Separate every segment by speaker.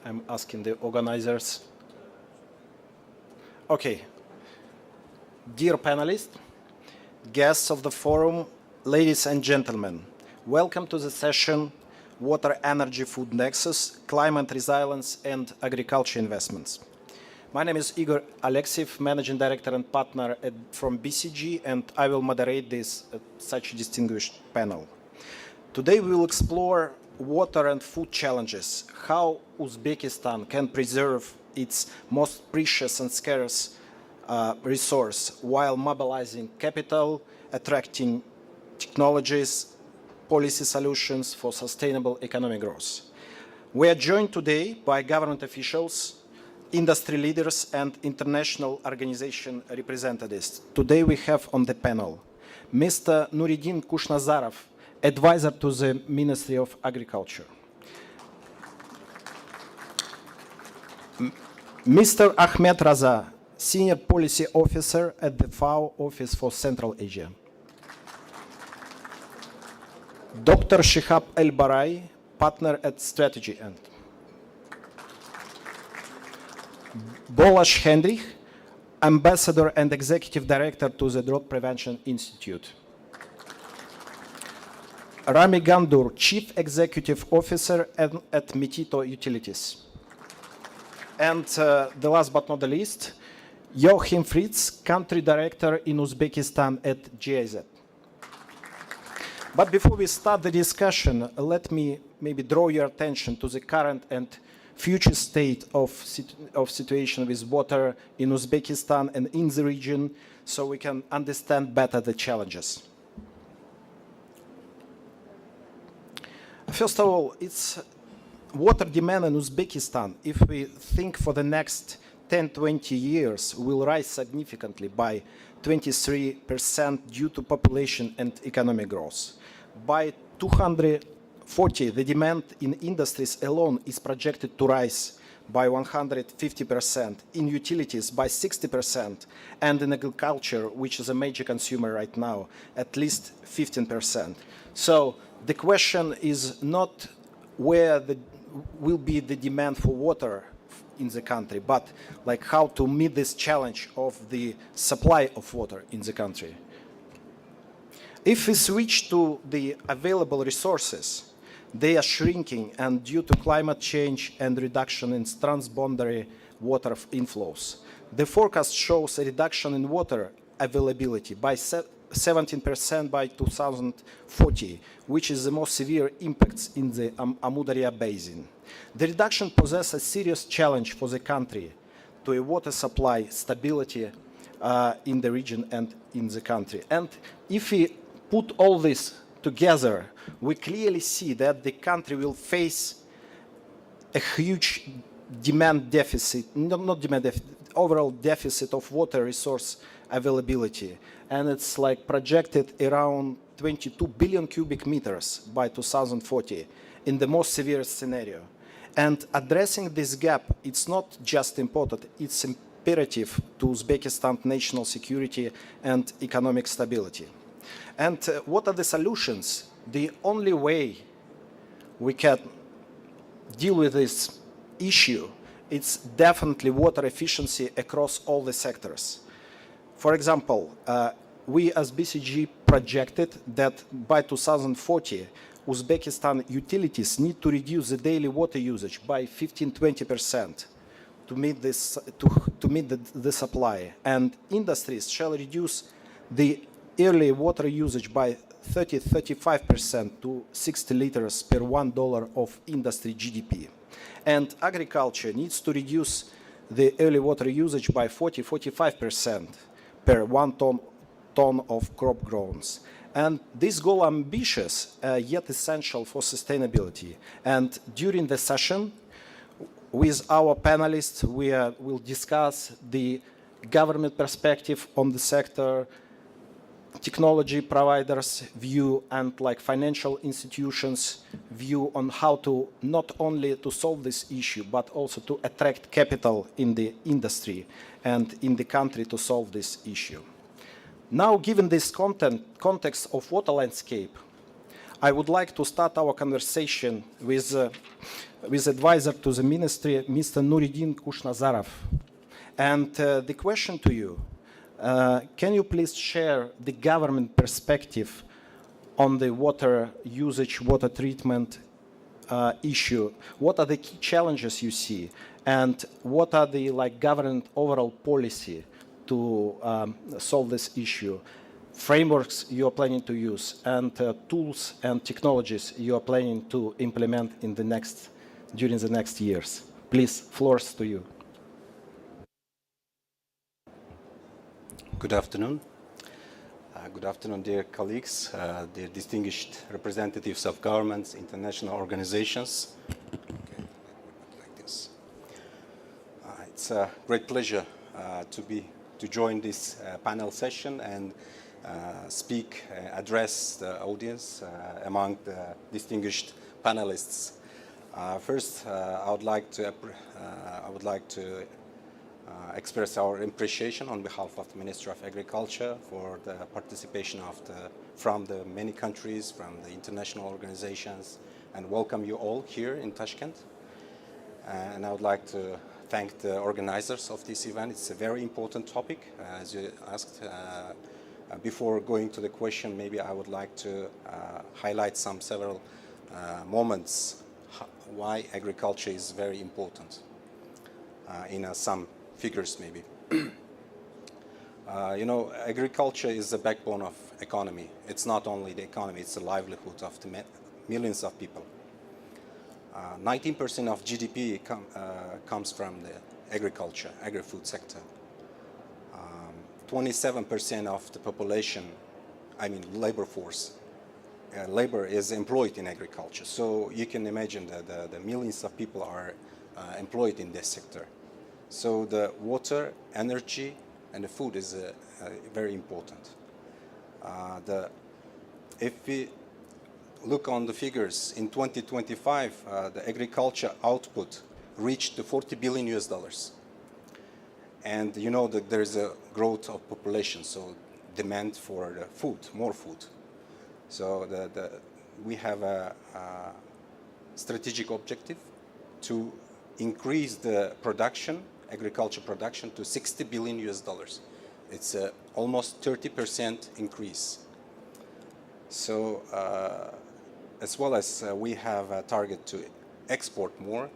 Speaker 1: I'm asking the organizers. Okay. Dear panelists, guests of the forum, ladies and gentlemen, welcome to the session Water, Energy, Food Nexus, Climate Resilience and Agriculture Investments. My name is Igor Alexiev, Managing Director and Partner from BCG, and I will moderate this such a distinguished panel. Today we will explore water and food challenges, how Uzbekistan can preserve its most precious and scarce resource while mobilizing capital, attracting technologies, policy solutions for sustainable economic growth. We are joined today by government officials, industry leaders and international organization representatives. Today we have on the panel Mr. Nureddin Kushnazarov, advisor to the Ministry of Agriculture. Mr. Ahmed Raza, Senior Policy Officer at the FAO Office for Central Asia. Dr. Shihab El-Barai, Partner at Strategy End. Bolas Hendrich, Ambassador and Executive Director to the Drought Prevention Institute. Rami Gandur, Chief Executive Officer at Metito Utilities. And the last but not the least, Joachim Fritz, Country Director in Uzbekistan at GIZ. But before we start the discussion, let me maybe draw your attention to the current and future state of situation with water in Uzbekistan and in the region, so we can understand better the challenges. First of all, it's water demand in Uzbekistan, if we think for the next 10-20 years, will rise significantly by 23% due to population and economic growth. By 240, the demand in industries alone is projected to rise by 150%, in utilities by 60%, and in agriculture, which is a major consumer right now, at least 15%. So the question is not where will be the demand for water in the country, but like how to meet this challenge of the supply of water in the country. If we switch to the available resources, they are shrinking, and due to climate change and reduction in transboundary water inflows. The forecast shows a reduction in water availability by 17% by 2040, which is the most severe impacts in the Amudarya basin. The reduction poses a serious challenge for the country to a water supply stability in the region and in the country. And if we put all this together, we clearly see that the country will face a huge demand deficit, not demand deficit, overall deficit of water resource availability. And it's like projected around 22 billion cubic meters by 2040 in the most severe scenario. And addressing this gap, it's not just important, it's imperative to Uzbekistan's national security and economic stability. And what are the solutions? The only way we can deal with this issue, it's definitely water efficiency across all the sectors. For example, we as BCG projected that by 2040, Uzbekistan utilities need to reduce the daily water usage by 15–20% to meet this the supply, and industries shall reduce the yearly water usage by 30–35% to 60 liters per $1 of industry GDP. And agriculture needs to reduce the yearly water usage by 40–45% per 1 ton of crop groans. And this goal ambitious, yet essential for sustainability. And during the session, with our panelists, we will discuss the government perspective on the sector, technology providers' view, and like financial institutions' view on how to not only to solve this issue, but also to attract capital in the industry and in the country to solve this issue. Now, given this context of water landscape, I would like to start our conversation with advisor to the ministry, Mr. Nuruddin Kushnazarov. And the question to you, can you please share the government perspective on the water usage, water treatment issue? What are the key challenges you see? And what are the government overall policy to solve this issue? Frameworks you are planning to use, and tools and technologies you are planning to implement in during the next years. Please, floors to you.
Speaker 2: Good afternoon. Good afternoon, dear colleagues, dear distinguished representatives of governments, international organizations. Okay, like this. It's a great pleasure to join this panel session and address the audience among the distinguished panelists. First, I would like to express our appreciation on behalf of the Ministry of Agriculture for the participation from the many countries, from the international organizations, and welcome you all here in Tashkent. And I would like to thank the organizers of this event. It's a very important topic, as you asked. Before going to the question, maybe I would like to highlight several moments why agriculture is very important in some figures maybe. Agriculture is the backbone of economy. It's not only the economy, it's the livelihood of the millions of people. 19% of GDP comes from the agriculture, agri-food sector. 27% of the population, labor force, labor is employed in agriculture. So you can imagine that the millions of people are employed in this sector. So the water, energy, and the food is very important. If we look on the figures, in 2025, the agriculture output reached $40 billion. And you know that there is a growth of population, so demand for the food, more food. So we have a strategic objective to increase the production, agriculture production, to $60 billion. It's almost 30% increase. So as well as we have a target to export more,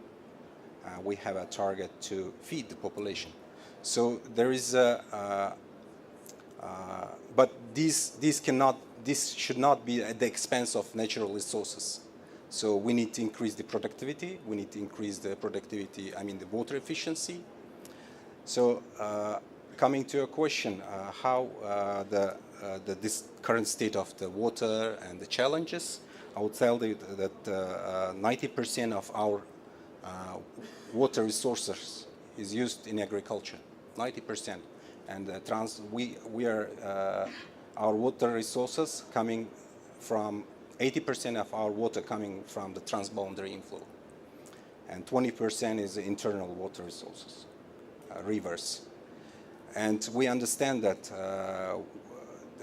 Speaker 2: we have a target to feed the population. So there is but this should not be at the expense of natural resources. So we need to increase the productivity. We need to increase the productivity, the water efficiency. So coming to your question, how this current state of the water and the challenges, I would tell you that 90% of our water resources is used in agriculture, 90%. And our water resources coming from 80% of our water coming from the transboundary inflow, and 20% is internal water resources, rivers. And we understand that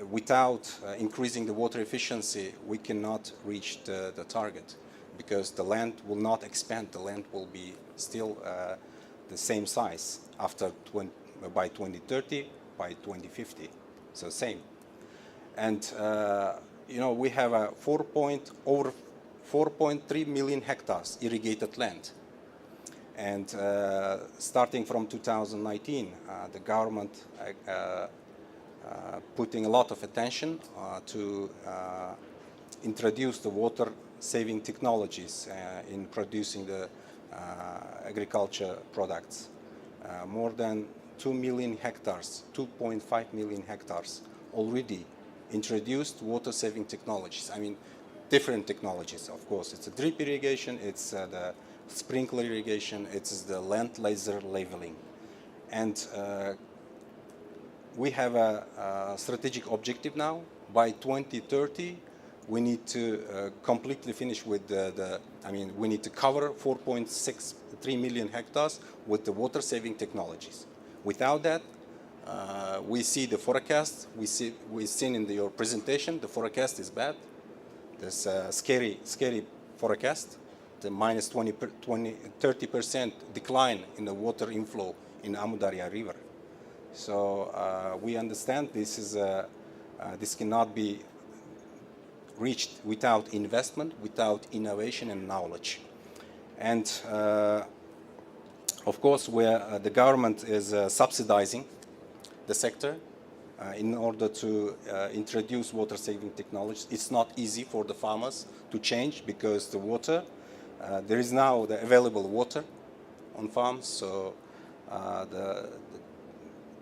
Speaker 2: without increasing the water efficiency, we cannot reach the target, because the land will not expand. The land will be still the same size by 2030, by 2050, so same. And we have over 4.3 million hectares irrigated land. And starting from 2019, the government putting a lot of attention to introduce the water-saving technologies in producing the agriculture products. More than 2 million hectares, 2.5 million hectares already introduced water-saving technologies. Different technologies, of course. It's a drip irrigation, it's the sprinkler irrigation, it's the land laser leveling. And we have a strategic objective now. By 2030, we need to completely finish with we need to cover 4.63 million hectares with the water-saving technologies. Without that, we see the forecast, we've seen in your presentation, the forecast is bad. There's a scary forecast, the minus 30% decline in the water inflow in Amu Darya River. So we understand this cannot be reached without investment, without innovation and knowledge. And of course, where the government is subsidizing the sector in order to introduce water-saving technologies. It's not easy for the farmers to change because the water, there is now the available water on farms, so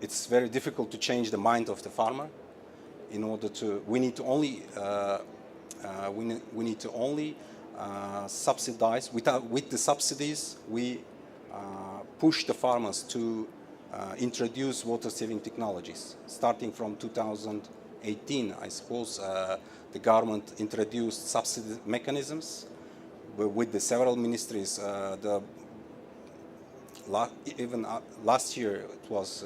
Speaker 2: it's very difficult to change the mind of the farmer. In order to, we need to only subsidize. With the subsidies, we push the farmers to introduce water-saving technologies. Starting from 2018, I suppose, the government introduced subsidy mechanisms with the several ministries. Even last year, it was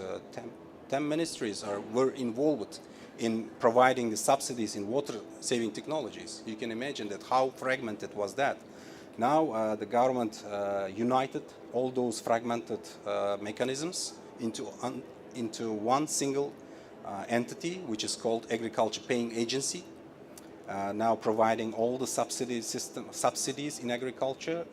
Speaker 2: 10 ministries were involved in providing the subsidies in water-saving technologies. You can imagine that how fragmented was that. Now the government united all those fragmented mechanisms into one single entity, which is called Agriculture Paying Agency, now providing all the subsidies in agriculture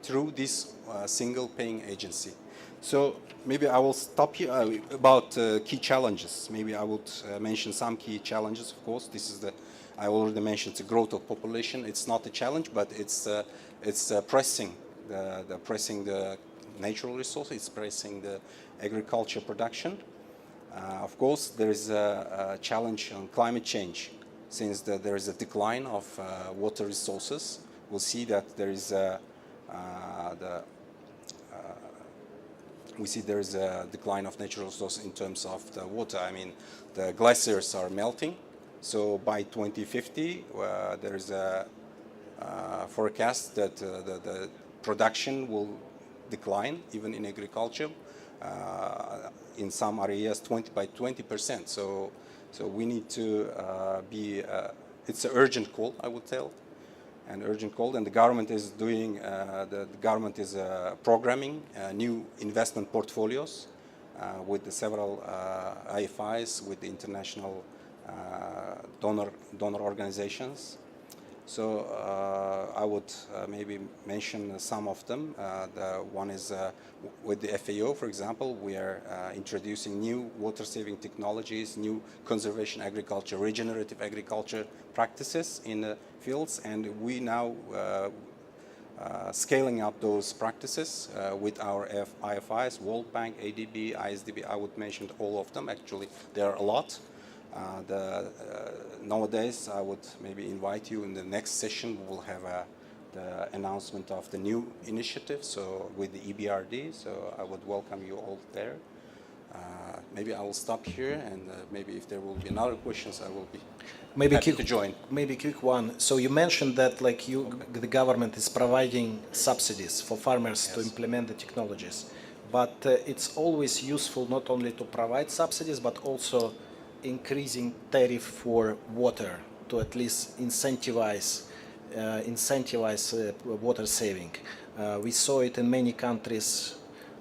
Speaker 2: through this single paying agency. So maybe I will stop here about key challenges. Maybe I would mention some key challenges. Of course, this is I already mentioned the growth of population. It's not a challenge, but it's pressing the natural resources. It's pressing the agriculture production. Of course, there is a challenge on climate change. Since there is a decline of water resources, we'll see that there is we see there is a decline of natural resources in terms of the water. I mean, the glaciers are melting. So by 2050, there is a forecast that the production will decline, even in agriculture, in some areas by 20%. So we need to it's an urgent call, I would tell, an urgent call, and the government is doing, the government is programming new investment portfolios with the several IFIs, with the international donor organizations. So I would maybe mention some of them. The one is with the FAO, for example, we are introducing new water-saving technologies, new conservation agriculture, regenerative agriculture practices in the fields, and we now scaling up those practices with our IFIs, World Bank, ADB, ISDB. I would mention all of them. Actually, there are a lot. Nowadays, I would maybe invite you in the next session. We will have the announcement of the new initiative, so with the EBRD. So I would welcome you all there. Maybe I will stop here, and maybe if there will be another questions, I will be happy to join.
Speaker 1: Maybe quick one. So you mentioned that the government is providing subsidies for farmers to implement the technologies, but it's always useful not only to provide subsidies, but also increasing tariff for water to at least incentivize water saving. We saw it in many countries,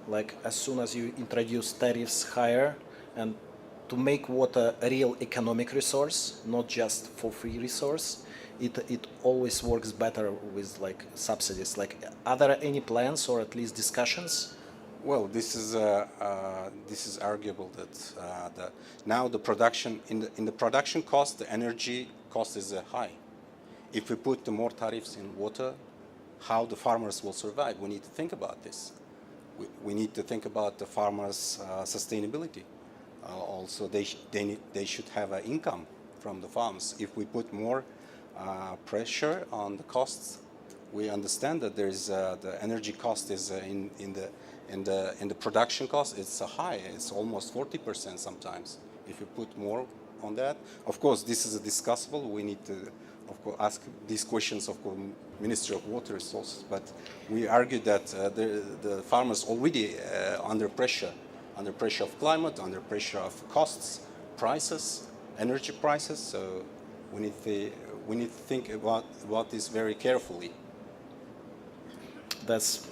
Speaker 1: like as soon as you introduce tariffs higher, and to make water a real economic resource, not just for free resource, it always works better with like subsidies. Like, are there any plans or at least discussions?
Speaker 2: Well, this is arguable that now the production in the production cost, the energy cost is high. If we put more tariffs in water, how the farmers will survive? We need to think about this. We need to think about the farmers' sustainability. Also, they should have an income from the farms. If we put more pressure on the costs, we understand that there is the energy cost is in the production cost. It's high. It's almost 40% sometimes. If you put more on that, of course, this is discussable. We need to, of course, ask these questions of the Ministry of Water Resources. But we argue that the farmers already under pressure of climate, under pressure of costs, prices, energy prices. So we need to we need to think about this very carefully.
Speaker 1: That's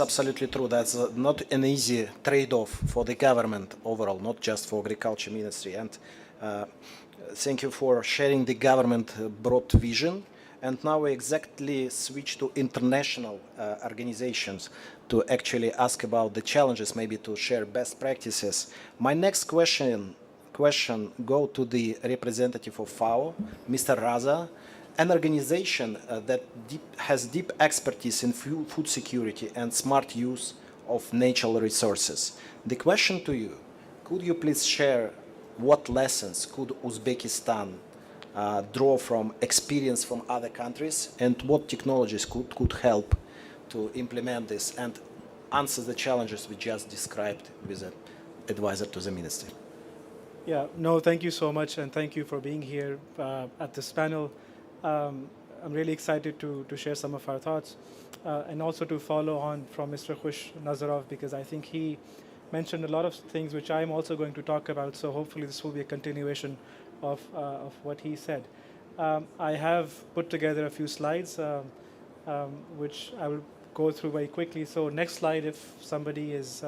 Speaker 1: absolutely true. That's not an easy trade-off for the government overall, not just for agriculture ministry. And thank you for sharing the government broad vision. And now we exactly switch to international organizations to actually ask about the challenges, maybe to share best practices. My next question go to the representative of FAO, Mr. Raza, an organization that has deep expertise in food security and smart use of natural resources. The question to you, could you please share what lessons could Uzbekistan draw from experience from other countries, and what technologies could help to implement this and answer the challenges we just described with the advisor to the ministry?
Speaker 3: Yeah, no, thank you so much, and thank you for being here at this panel. I'm really excited to share some of our thoughts and also to follow on from Mr. Khush Nazarov, because I think he mentioned a lot of things which I'm also going to talk about, so hopefully this will be a continuation of what he said. I have put together a few slides which I will go through very quickly. So next slide, if somebody is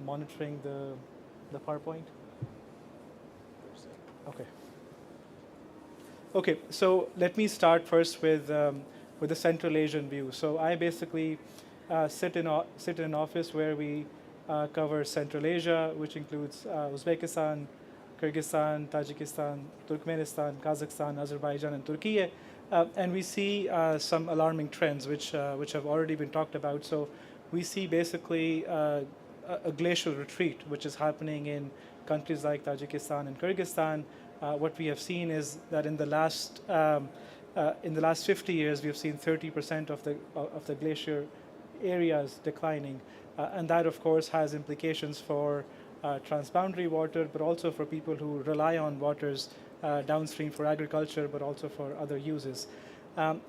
Speaker 3: monitoring the PowerPoint. Okay. Okay, so let me start first with the Central Asian view. So I basically sit in an office where we cover Central Asia, which includes Uzbekistan, Kyrgyzstan, Tajikistan, Turkmenistan, Kazakhstan, Azerbaijan, and Turkey. And we see some alarming trends which have already been talked about. So we see basically a glacial retreat, which is happening in countries like Tajikistan and Kyrgyzstan. What we have seen is that in the last 50 years, we have seen 30% of the glacier areas declining, and that of course has implications for transboundary water, but also for people who rely on waters downstream for agriculture, but also for other uses.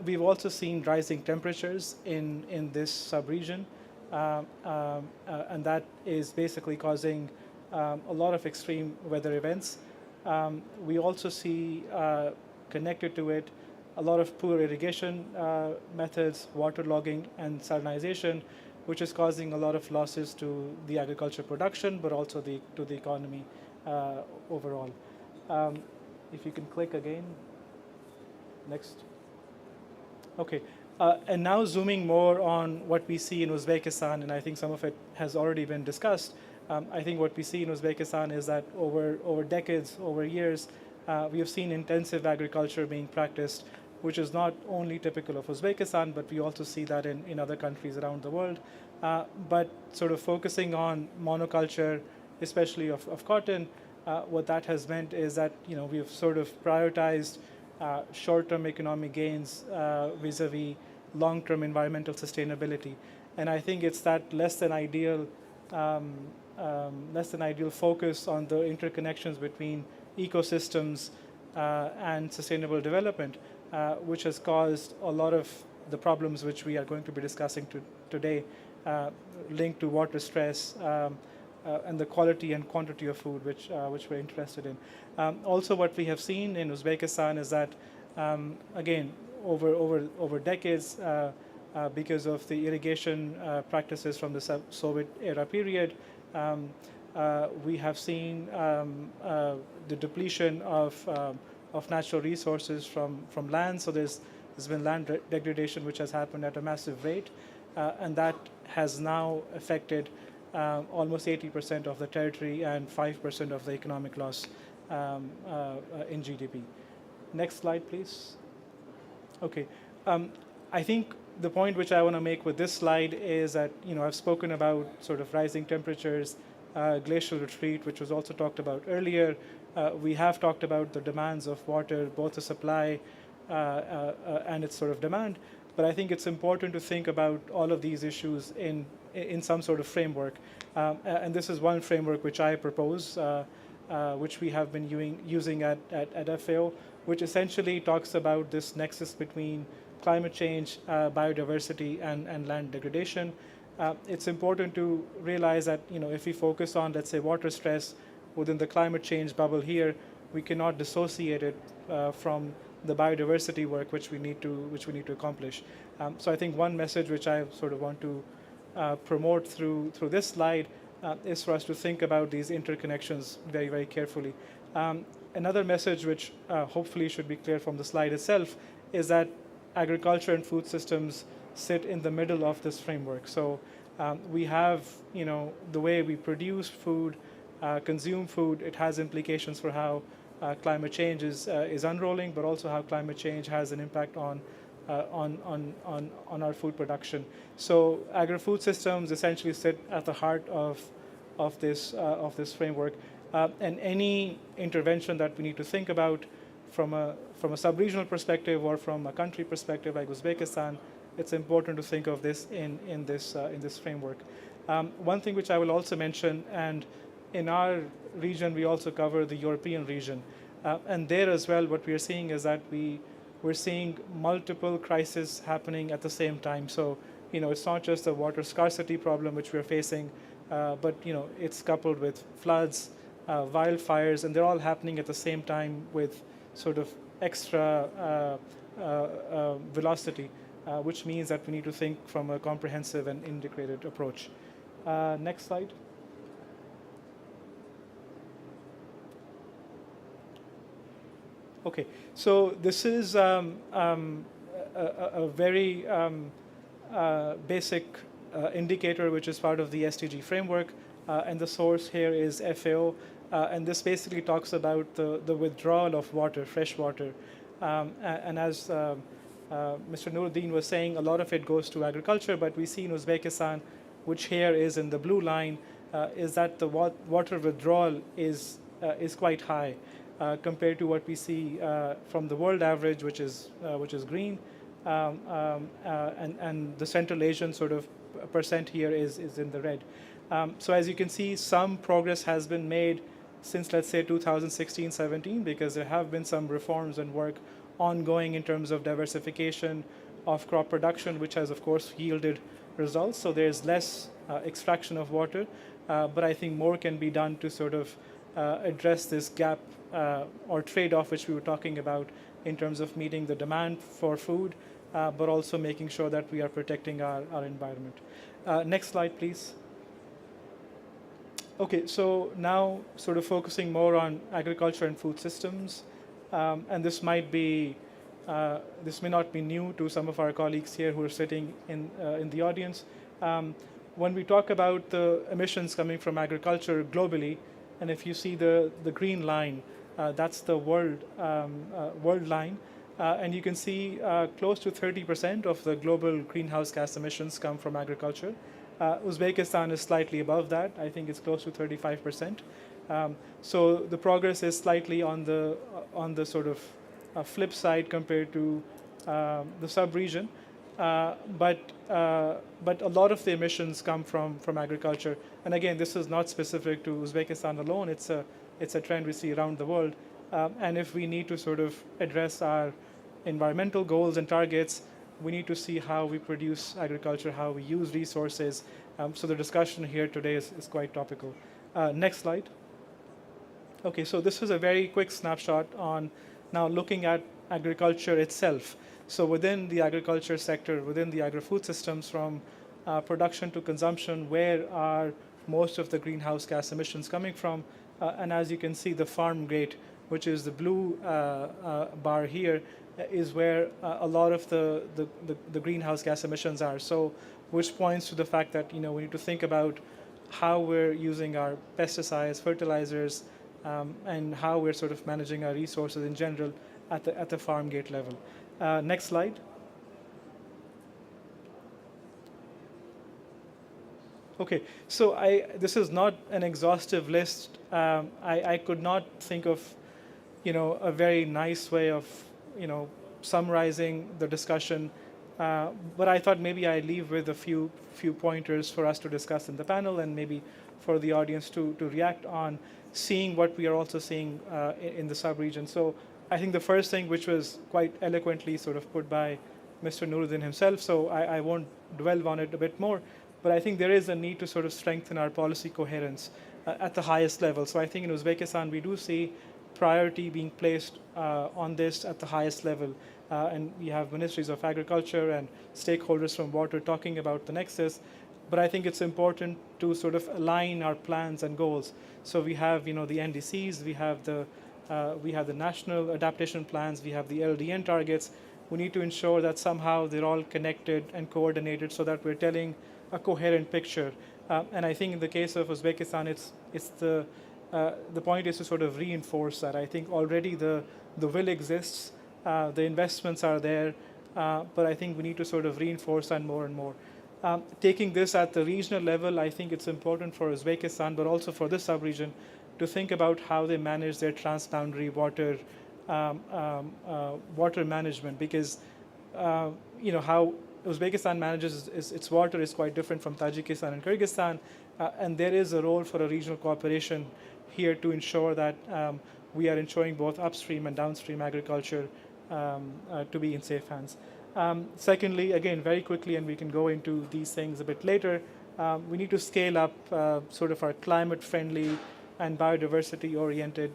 Speaker 3: We've also seen rising temperatures in this sub-region, and that is basically causing a lot of extreme weather events. We also see connected to it a lot of poor irrigation methods, waterlogging, and salinization, which is causing a lot of losses to the agriculture production, but also to the economy overall. If you can click again. Next. Okay. And now zooming more on what we see in Uzbekistan, and I think some of it has already been discussed. I think what we see in Uzbekistan is that over decades, over years, we have seen intensive agriculture being practiced, which is not only typical of Uzbekistan, but we also see that in other countries around the world. But sort of focusing on monoculture, especially of cotton, what that has meant is that we have sort of prioritized short-term economic gains vis-a-vis long-term environmental sustainability. And I think it's that less than ideal focus on the interconnections between ecosystems and sustainable development, which has caused a lot of the problems which we are going to be discussing today, linked to water stress and the quality and quantity of food, which we're interested in. Also, what we have seen in Uzbekistan is that, again, over decades, because of the irrigation practices from the Soviet era period, we have seen the depletion of natural resources from land. So there's been land degradation, which has happened at a massive rate, and that has now affected almost 80% of the territory and 5% of the economic loss in GDP. Next slide, please. Okay. I think the point which I want to make with this slide is that I've spoken about sort of rising temperatures, glacial retreat, which was also talked about earlier. We have talked about the demands of water, both the supply and its sort of demand. But I think it's important to think about all of these issues in some sort of framework. And this is one framework which I propose, which we have been using at FAO, which essentially talks about this nexus between climate change, biodiversity, and land degradation. It's important to realize that if we focus on, let's say, water stress within the climate change bubble here, we cannot dissociate it from the biodiversity work which we need to accomplish. So I think one message which I sort of want to promote through this slide is for us to think about these interconnections very, very carefully. Another message which hopefully should be clear from the slide itself is that agriculture and food systems sit in the middle of this framework. So we have, the way we produce food, consume food, it has implications for how climate change is unrolling, but also how climate change has an impact on our food production. So agri-food systems essentially sit at the heart of this framework, and any intervention that we need to think about from a sub-regional perspective or from a country perspective like Uzbekistan, it's important to think of this in this framework. One thing which I will also mention, and in our region we also cover the European region, and there as well what we are seeing is that we're seeing multiple crises happening at the same time. So it's not just a water scarcity problem which we're facing, but it's coupled with floods, wildfires, and they're all happening at the same time with sort of extra velocity, which means that we need to think from a comprehensive and integrated approach. Next slide. Okay, so this is a very basic indicator which is part of the SDG framework, and the source here is FAO, and this basically talks about the withdrawal of water, fresh water, and as Mr. Nuruddin was saying, a lot of it goes to agriculture, but we see in Uzbekistan, which here is in the blue line, is that the water withdrawal is quite high compared to what we see from the world average, which is green, and the Central Asian sort of percent here is in the red. So as you can see, some progress has been made since, let's say, 2016-17, because there have been some reforms and work ongoing in terms of diversification of crop production, which has, of course, yielded results. So there's less extraction of water, but I think more can be done to sort of address this gap or trade-off which we were talking about in terms of meeting the demand for food, but also making sure that we are protecting our environment. Next slide, please. Okay, so now sort of focusing more on agriculture and food systems, and this may not be new to some of our colleagues here who are sitting in the audience. When we talk about the emissions coming from agriculture globally, and if you see the green line, that's the world line, and you can see close to 30% of the global greenhouse gas emissions come from agriculture. Uzbekistan is slightly above that. I think it's close to 35%. So the progress is slightly on the sort of flip side compared to the sub-region, but a lot of the emissions come from agriculture. And again, this is not specific to Uzbekistan alone. It's a trend we see around the world. And if we need to sort of address our environmental goals and targets, we need to see how we produce agriculture, how we use resources. So the discussion here today is quite topical. Next slide. Okay, so this is a very quick snapshot on now looking at agriculture itself. So within the agriculture sector, within the agri-food systems, from production to consumption, where are most of the greenhouse gas emissions coming from? And as you can see, the farm gate, which is the blue bar here, is where a lot of the greenhouse gas emissions are. So, which points to the fact that we need to think about how we're using our pesticides, fertilizers, and how we're sort of managing our resources in general at the farm gate level. Next slide. Okay, so this is not an exhaustive list. I could not think of a very nice way of summarizing the discussion, but I thought maybe I'd leave with a few pointers for us to discuss in the panel, and maybe for the audience to react on, seeing what we are also seeing in the sub-region. So I think the first thing, which was quite eloquently sort of put by Mr. Nuruddin himself, so I won't dwell on it a bit more, but I think there is a need to sort of strengthen our policy coherence at the highest level. So I think in Uzbekistan we do see priority being placed on this at the highest level. And we have ministries of agriculture and stakeholders from water talking about the Nexus. But I think it's important to sort of align our plans and goals. So we have, the NDCs, we have the national adaptation plans, we have the LDN targets. We need to ensure that somehow they're all connected and coordinated so that we're telling a coherent picture. And I think in the case of Uzbekistan, it's the point is to sort of reinforce that. I think already the will exists, the investments are there, but I think we need to sort of reinforce that more and more. Taking this at the regional level, I think it's important for Uzbekistan, but also for this sub-region, to think about how they manage their transboundary water management, because how Uzbekistan manages its water is quite different from Tajikistan and Kyrgyzstan, and there is a role for a regional cooperation here to ensure that we are ensuring both upstream and downstream agriculture to be in safe hands. Secondly, again, very quickly, and we can go into these things a bit later, we need to scale up sort of our climate-friendly and biodiversity-oriented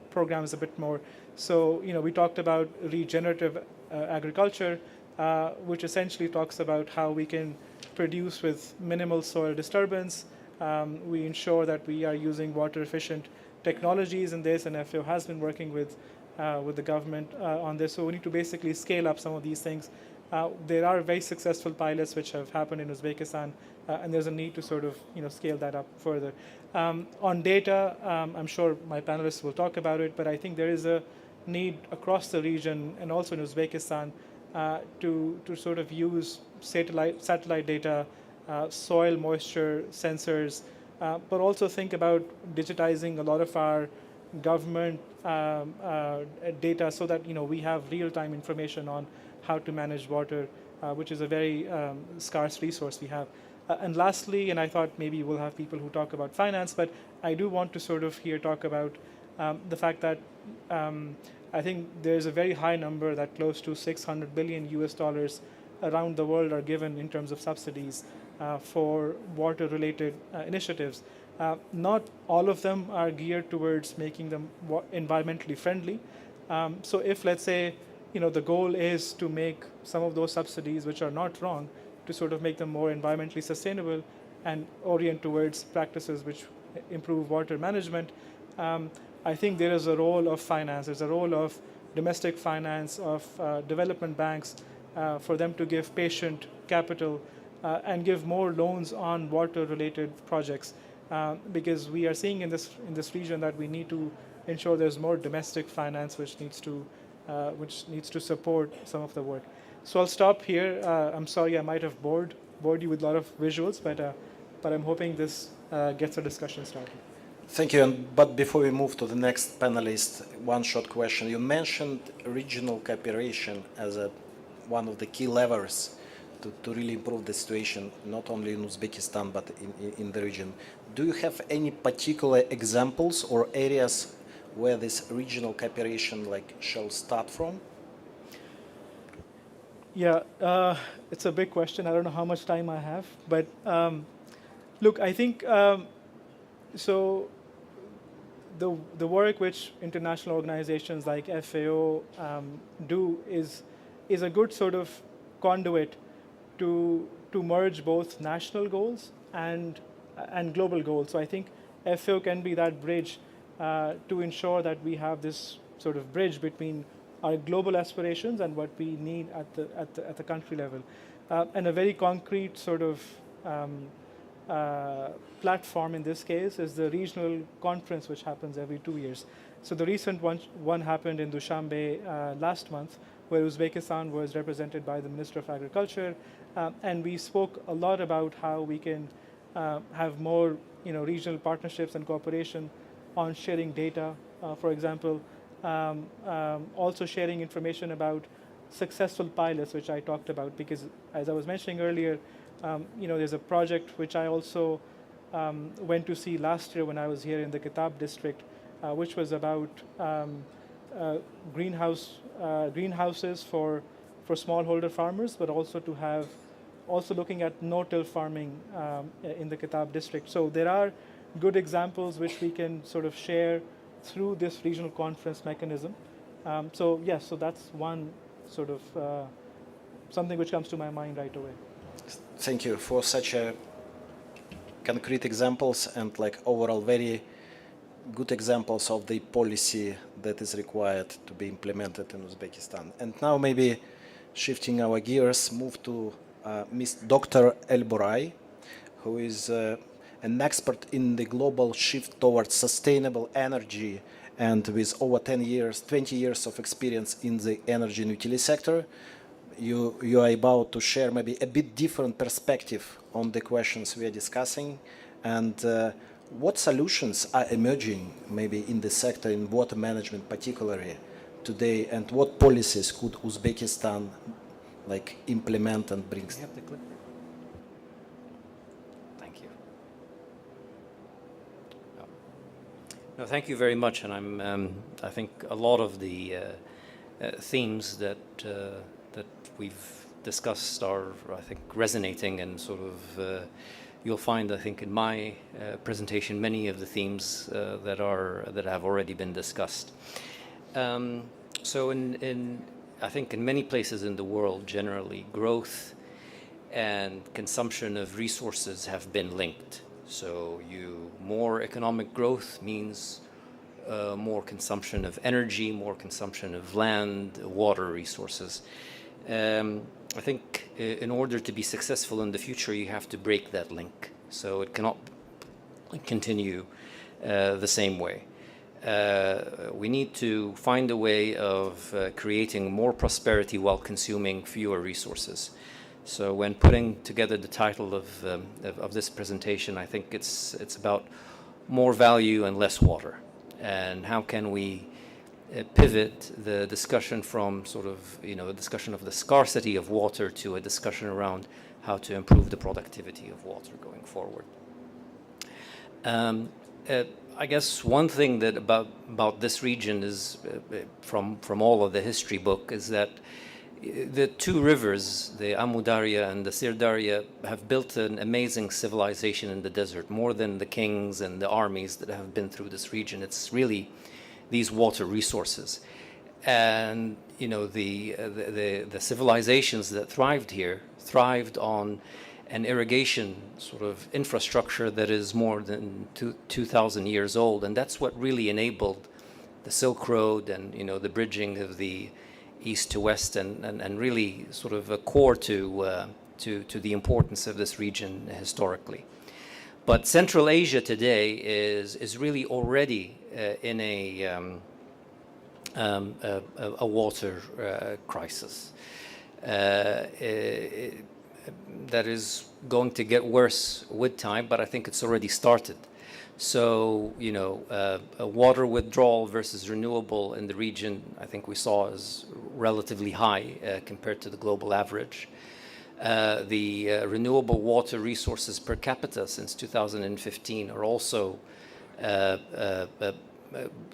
Speaker 3: programs a bit more. So, we talked about regenerative agriculture, which essentially talks about how we can produce with minimal soil disturbance. We ensure that we are using water-efficient technologies in this, and FAO has been working with the government on this. So we need to basically scale up some of these things. There are very successful pilots which have happened in Uzbekistan, and there's a need to sort of scale that up further. On data, I'm sure my panelists will talk about it, but I think there is a need across the region and also in Uzbekistan to sort of use satellite data, soil moisture sensors, but also think about digitizing a lot of our government data so that we have real-time information on how to manage water, which is a very scarce resource we have. And lastly, and I thought maybe we'll have people who talk about finance, but I do want to sort of here talk about the fact that I think there's a very high number that close to $600 billion around the world are given in terms of subsidies for water-related initiatives. Not all of them are geared towards making them environmentally friendly. So if, let's say, the goal is to make some of those subsidies, which are not wrong, to sort of make them more environmentally sustainable and orient towards practices which improve water management, I think there is a role of finance. There's a role of domestic finance, of development banks, for them to give patient capital and give more loans on water-related projects, because we are seeing in this region that we need to ensure there's more domestic finance which needs to support some of the work. So I'll stop here. I'm sorry I might have bored you with a lot of visuals, but I'm hoping this gets a discussion started.
Speaker 1: Thank you. But before we move to the next panelist, one short question. You mentioned regional cooperation as one of the key levers to really improve the situation, not only in Uzbekistan, but in the region. Do you have any particular examples or areas where this regional cooperation shall start from?
Speaker 3: Yeah, it's a big question. I don't know how much time I have, but look, I think so. The work which international organizations like FAO do is a good sort of conduit to merge both national goals and global goals. So I think FAO can be that bridge to ensure that we have this sort of bridge between our global aspirations and what we need at the country level. And a very concrete sort of platform in this case is the regional conference, which happens every 2 years. So the recent one happened in Dushanbe last month, where Uzbekistan was represented by the Minister of Agriculture, and we spoke a lot about how we can have more regional partnerships and cooperation on sharing data, for example, also sharing information about successful pilots, which I talked about, because as I was mentioning earlier, there's a project which I also went to see last year when I was here in the Kitab district, which was about greenhouses for smallholder farmers, but also to have looking at no-till farming in the Kitab district. So there are good examples which we can sort of share through this regional conference mechanism. So yes, so that's one sort of something which comes to my mind right away.
Speaker 1: Thank you for such a concrete examples and like overall very good examples of the policy that is required to be implemented in Uzbekistan. And now maybe shifting our gears, move to Ms. Dr. El Borai, who is an expert in the global shift towards sustainable energy and with over 20 years of experience in the energy and utility sector. You are about to share maybe a bit different perspective on the questions we are discussing, and what solutions are emerging maybe in the sector in water management particularly today, and what policies could Uzbekistan like implement and bring? Thank you.
Speaker 4: No, thank you very much, and I think a lot of the themes that we've discussed are, I think, resonating, and sort of you'll find, I think, in my presentation many of the themes that have already been discussed. So I think in many places in the world, generally, growth and consumption of resources have been linked. So more economic growth means more consumption of energy, more consumption of land, water resources. I think in order to be successful in the future, you have to break that link. So it cannot continue the same way. We need to find a way of creating more prosperity while consuming fewer resources. So when putting together the title of this presentation, I think it's about more value and less water. And how can we pivot the discussion from sort of, a discussion of the scarcity of water to a discussion around how to improve the productivity of water going forward. I guess one thing that about this region is, from all of the history book, is that the two rivers, the Amu Darya and the Sir Darya, have built an amazing civilization in the desert, more than the kings and the armies that have been through this region. It's really these water resources, and the civilizations that thrived here thrived on an irrigation sort of infrastructure that is more than 2,000 years old, and that's what really enabled the Silk Road and the bridging of the east to west, and really sort of a core to the importance of this region historically. But Central Asia today is really already in a water crisis that is going to get worse with time, but I think it's already started. So, water withdrawal versus renewable in the region, I think we saw is relatively high compared to the global average. The renewable water resources per capita since 2015 are also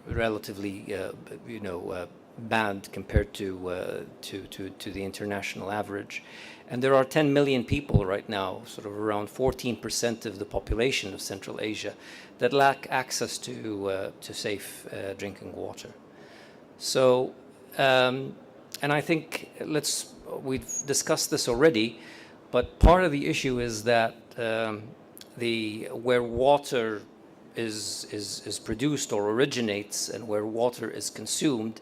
Speaker 4: relatively, bad compared to the international average. And there are 10 million people right now, sort of around 14% of the population of Central Asia, that lack access to safe drinking water. So, and I think we've discussed this already, but part of the issue is that where water is produced or originates and where water is consumed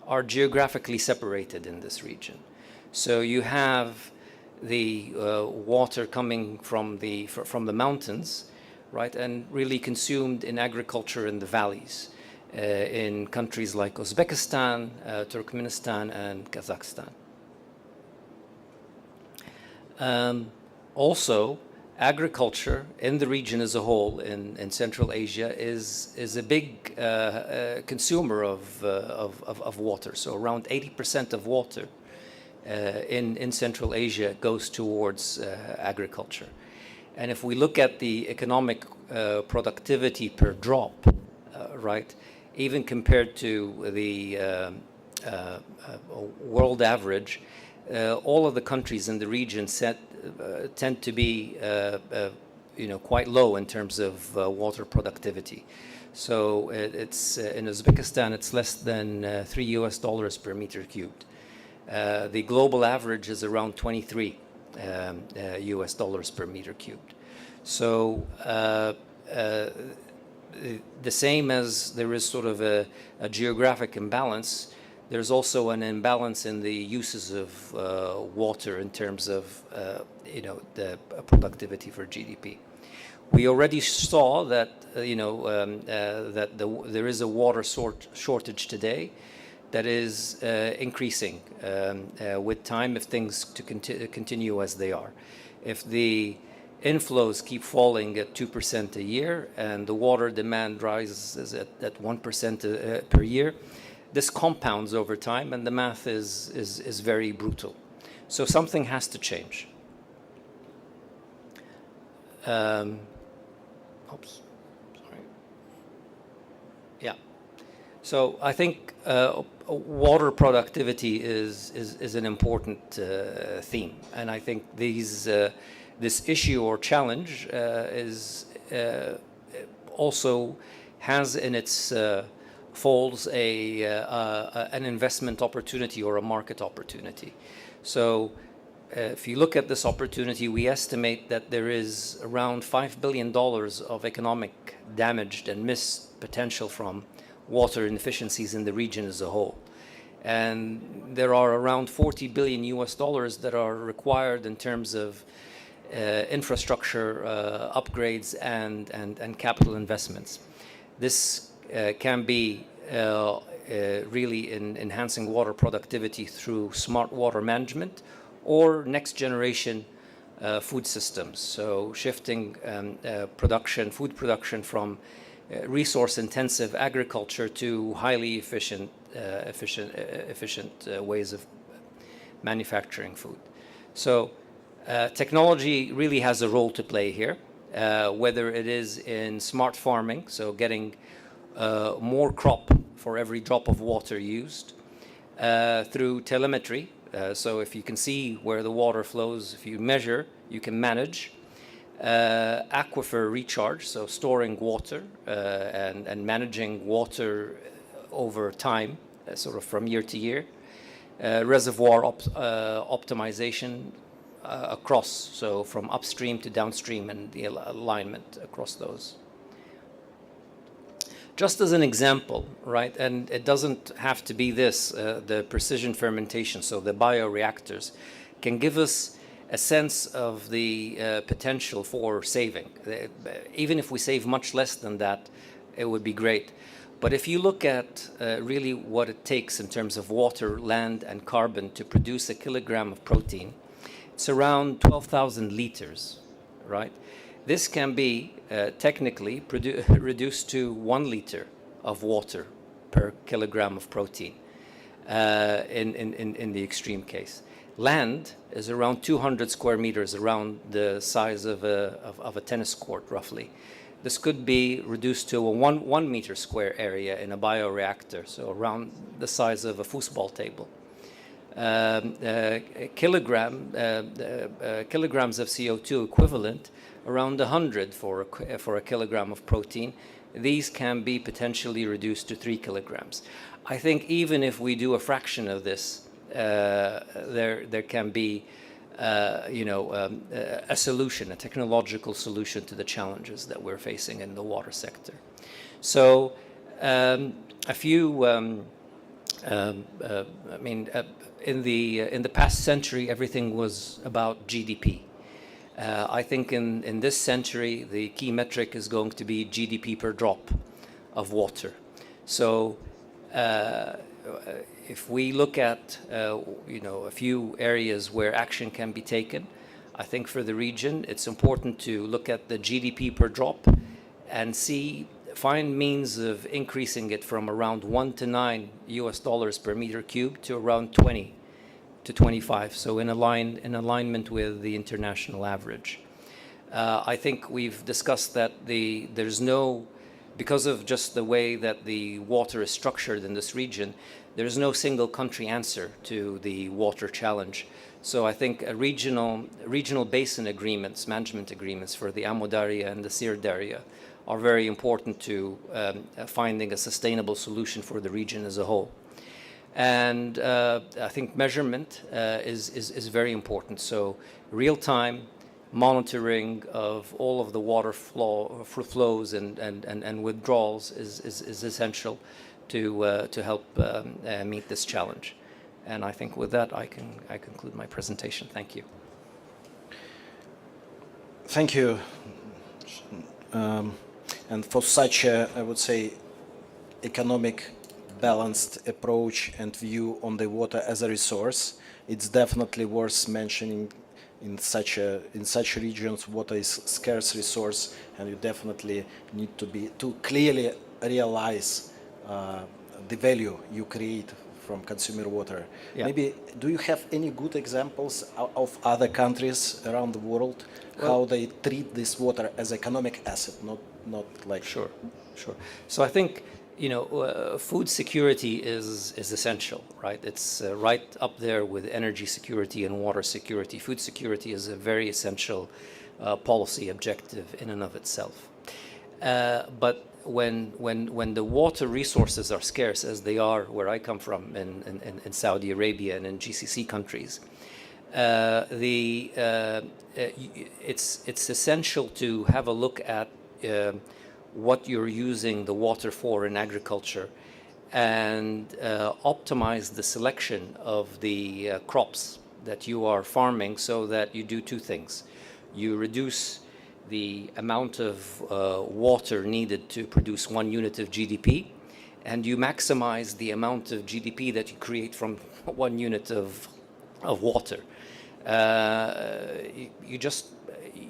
Speaker 4: are geographically separated in this region. So you have the water coming from the mountains, right, and really consumed in agriculture in the valleys, in countries like Uzbekistan, Turkmenistan, and Kazakhstan. Also, agriculture in the region as a whole in Central Asia is a big consumer of water. So around 80% of water in Central Asia goes towards agriculture. And if we look at the economic productivity per drop, right, even compared to the world average, all of the countries in the region tend to be quite low in terms of water productivity. So it's in Uzbekistan, it's less than $3 per meter cubed. The global average is around 23 US dollars per meter cubed. So the same as there is sort of a geographic imbalance, there's also an imbalance in the uses of water in terms of the productivity for GDP. We already saw that there is a water shortage today that is increasing with time if things continue as they are. If the inflows keep falling at 2% a year and the water demand rises at 1% per year, this compounds over time, and the math is very brutal. So something has to change. Oops, sorry. Yeah. So I think water productivity is an important theme, and I think this issue or challenge is also has in its folds an investment opportunity or a market opportunity. So if you look at this opportunity, we estimate that there is around $5 billion of economic damaged and missed potential from water inefficiencies in the region as a whole. And there are around 40 billion US dollars that are required in terms of infrastructure upgrades and capital investments. This can be really in enhancing water productivity through smart water management or next generation food systems. So shifting food production from resource-intensive agriculture to highly efficient ways of manufacturing food. So technology really has a role to play here, whether it is in smart farming, so getting more crop for every drop of water used, through telemetry. So if you can see where the water flows, if you measure, you can manage. Aquifer recharge, so storing water and managing water over time, sort of from year to year. Reservoir optimization across, so from upstream to downstream and the alignment across those. Just as an example, right, and it doesn't have to be this, the precision fermentation, so the bioreactors, can give us a sense of the potential for saving. Even if we save much less than that, it would be great. But if you look at really what it takes in terms of water, land, and carbon to produce a kilogram of protein, it's around 12,000 liters, right? This can be technically reduced to 1 liter of water per kilogram of protein in the extreme case. Land is around 200 square meters, around the size of a tennis court, roughly. This could be reduced to a 1 meter square area in a bioreactor, so around the size of a foosball table. Kilograms of CO2 equivalent, around 100 for a kilogram of protein. These can be potentially reduced to 3 kilograms. I think even if we do a fraction of this, there can be a solution, a technological solution to the challenges that we're facing in the water sector. So a few, in the past century, everything was about GDP. I think in this century, the key metric is going to be GDP per drop of water. So if we look at a few areas where action can be taken, I think for the region, it's important to look at the GDP per drop and find means of increasing it from around 1 to 9 US dollars per meter cubed to around 20 to 25, so in alignment with the international average. I think we've discussed that because of just the way that the water is structured in this region, there's no single country answer to the water challenge. So I think regional basin agreements, management agreements for the Amu Darya and the Sir Darya are very important to finding a sustainable solution for the region as a whole. And I think measurement is very important. So real-time monitoring of all of the water flows and withdrawals is essential to help meet this challenge. And I think with that, I conclude my presentation. Thank you.
Speaker 1: Thank you. And for such a, I would say, economic balanced approach and view on the water as a resource, it's definitely worth mentioning in such regions water is scarce resource, and you definitely need to clearly realize the value you create from consumer water.
Speaker 4: Yeah.
Speaker 1: Maybe do you have any good examples of other countries around the world, how they treat this water as economic asset, not like...
Speaker 4: Sure. So I think, you know, food security is essential, right? It's right up there with energy security and water security. Food security is a very essential policy objective in and of itself. But when the water resources are scarce, as they are where I come from in Saudi Arabia and in GCC countries, it's essential to have a look at what you're using the water for in agriculture and optimize the selection of the crops that you are farming so that you do two things. You reduce the amount of water needed to produce 1 unit of GDP, and you maximize the amount of GDP that you create from 1 unit of water.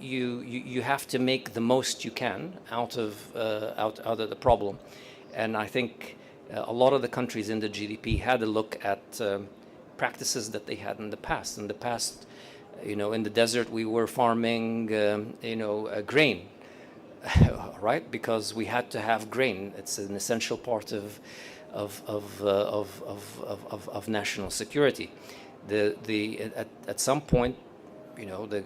Speaker 4: You have to make the most you can out of the problem, and I think a lot of the countries in the GDP had a look at practices that they had in the past. In the past, you know, in the desert we were farming, grain, right? Because we had to have grain. It's an essential part of national security. At some point, you know, the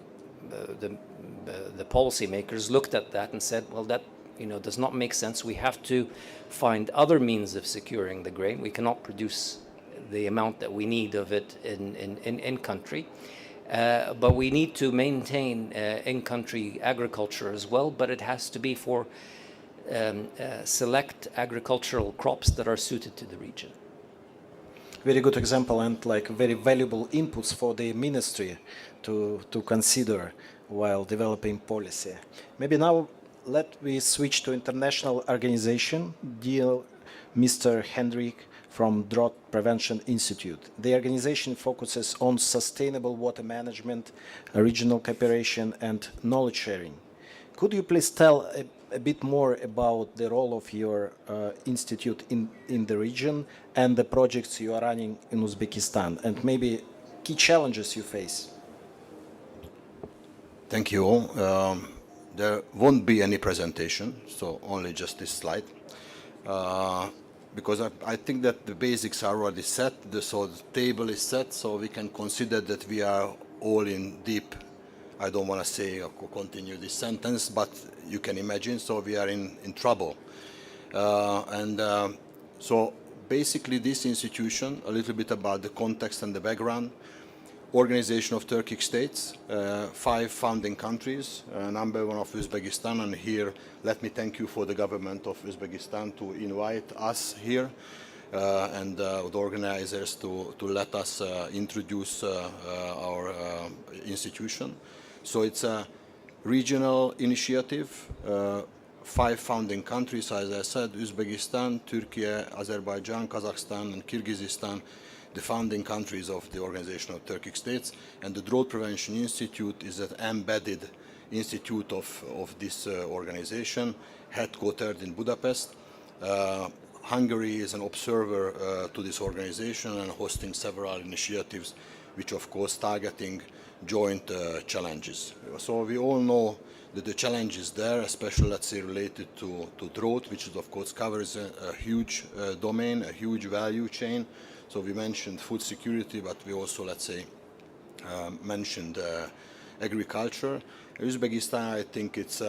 Speaker 4: policymakers looked at that and said, well, that, you know, does not make sense. We have to find other means of securing the grain. We cannot produce the amount that we need of it in country. But we need to maintain in-country agriculture as well, but it has to be for select agricultural crops that are suited to the region.
Speaker 1: Very good example and like very valuable inputs for the ministry to consider while developing policy. Maybe now let me switch to international organization, dear Mr. Hendrik from Drought Prevention Institute. The organization focuses on sustainable water management, regional cooperation, and knowledge sharing. Could you please tell a bit more about the role of your institute in the region and the projects you are running in Uzbekistan, and maybe key challenges you face?
Speaker 5: Thank you all. There won't be any presentation, so only just this slide. Because I think that the basics are already set, so the table is set, so we can consider that we are all in deep, I don't want to say or continue this sentence, but you can imagine, so we are in trouble. So basically this institution, a little bit about the context and the background, Organization of Turkic States, 5 founding countries, number 1 of Uzbekistan, and here let me thank you for the government of Uzbekistan to invite us here and the organizers to let us introduce our institution. So it's a regional initiative, 5 founding countries, as I said, Uzbekistan, Turkey, Azerbaijan, Kazakhstan, and Kyrgyzstan, the founding countries of the Organization of Turkic States, and the Drought Prevention Institute is an embedded institute of this organization, headquartered in Budapest. Hungary is an observer to this organization and hosting several initiatives, which of course targeting joint challenges. So we all know that the challenge is there, especially let's say related to drought, which of course covers a huge domain, a huge value chain. So we mentioned food security, but we also, let's say, mentioned agriculture. Uzbekistan, I think it's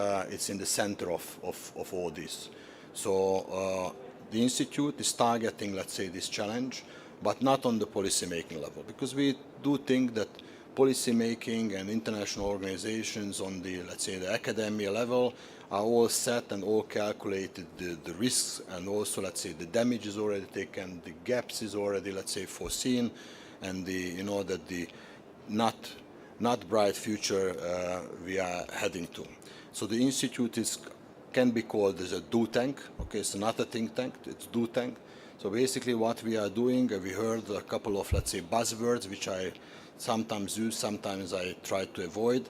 Speaker 5: in the center of all this. So the institute is targeting, let's say, this challenge, but not on the policy making level, because we do think that policy making and international organizations on the, let's say, the academia level are all set and all calculated, the risks and also, let's say, the damage is already taken, the gaps is already, let's say, foreseen, and that the not bright future we are heading to. So the institute can be called as a do tank. Okay, it's not a think tank, it's do tank. So basically what we are doing, we heard a couple of, let's say, buzzwords, which I sometimes use, sometimes I try to avoid,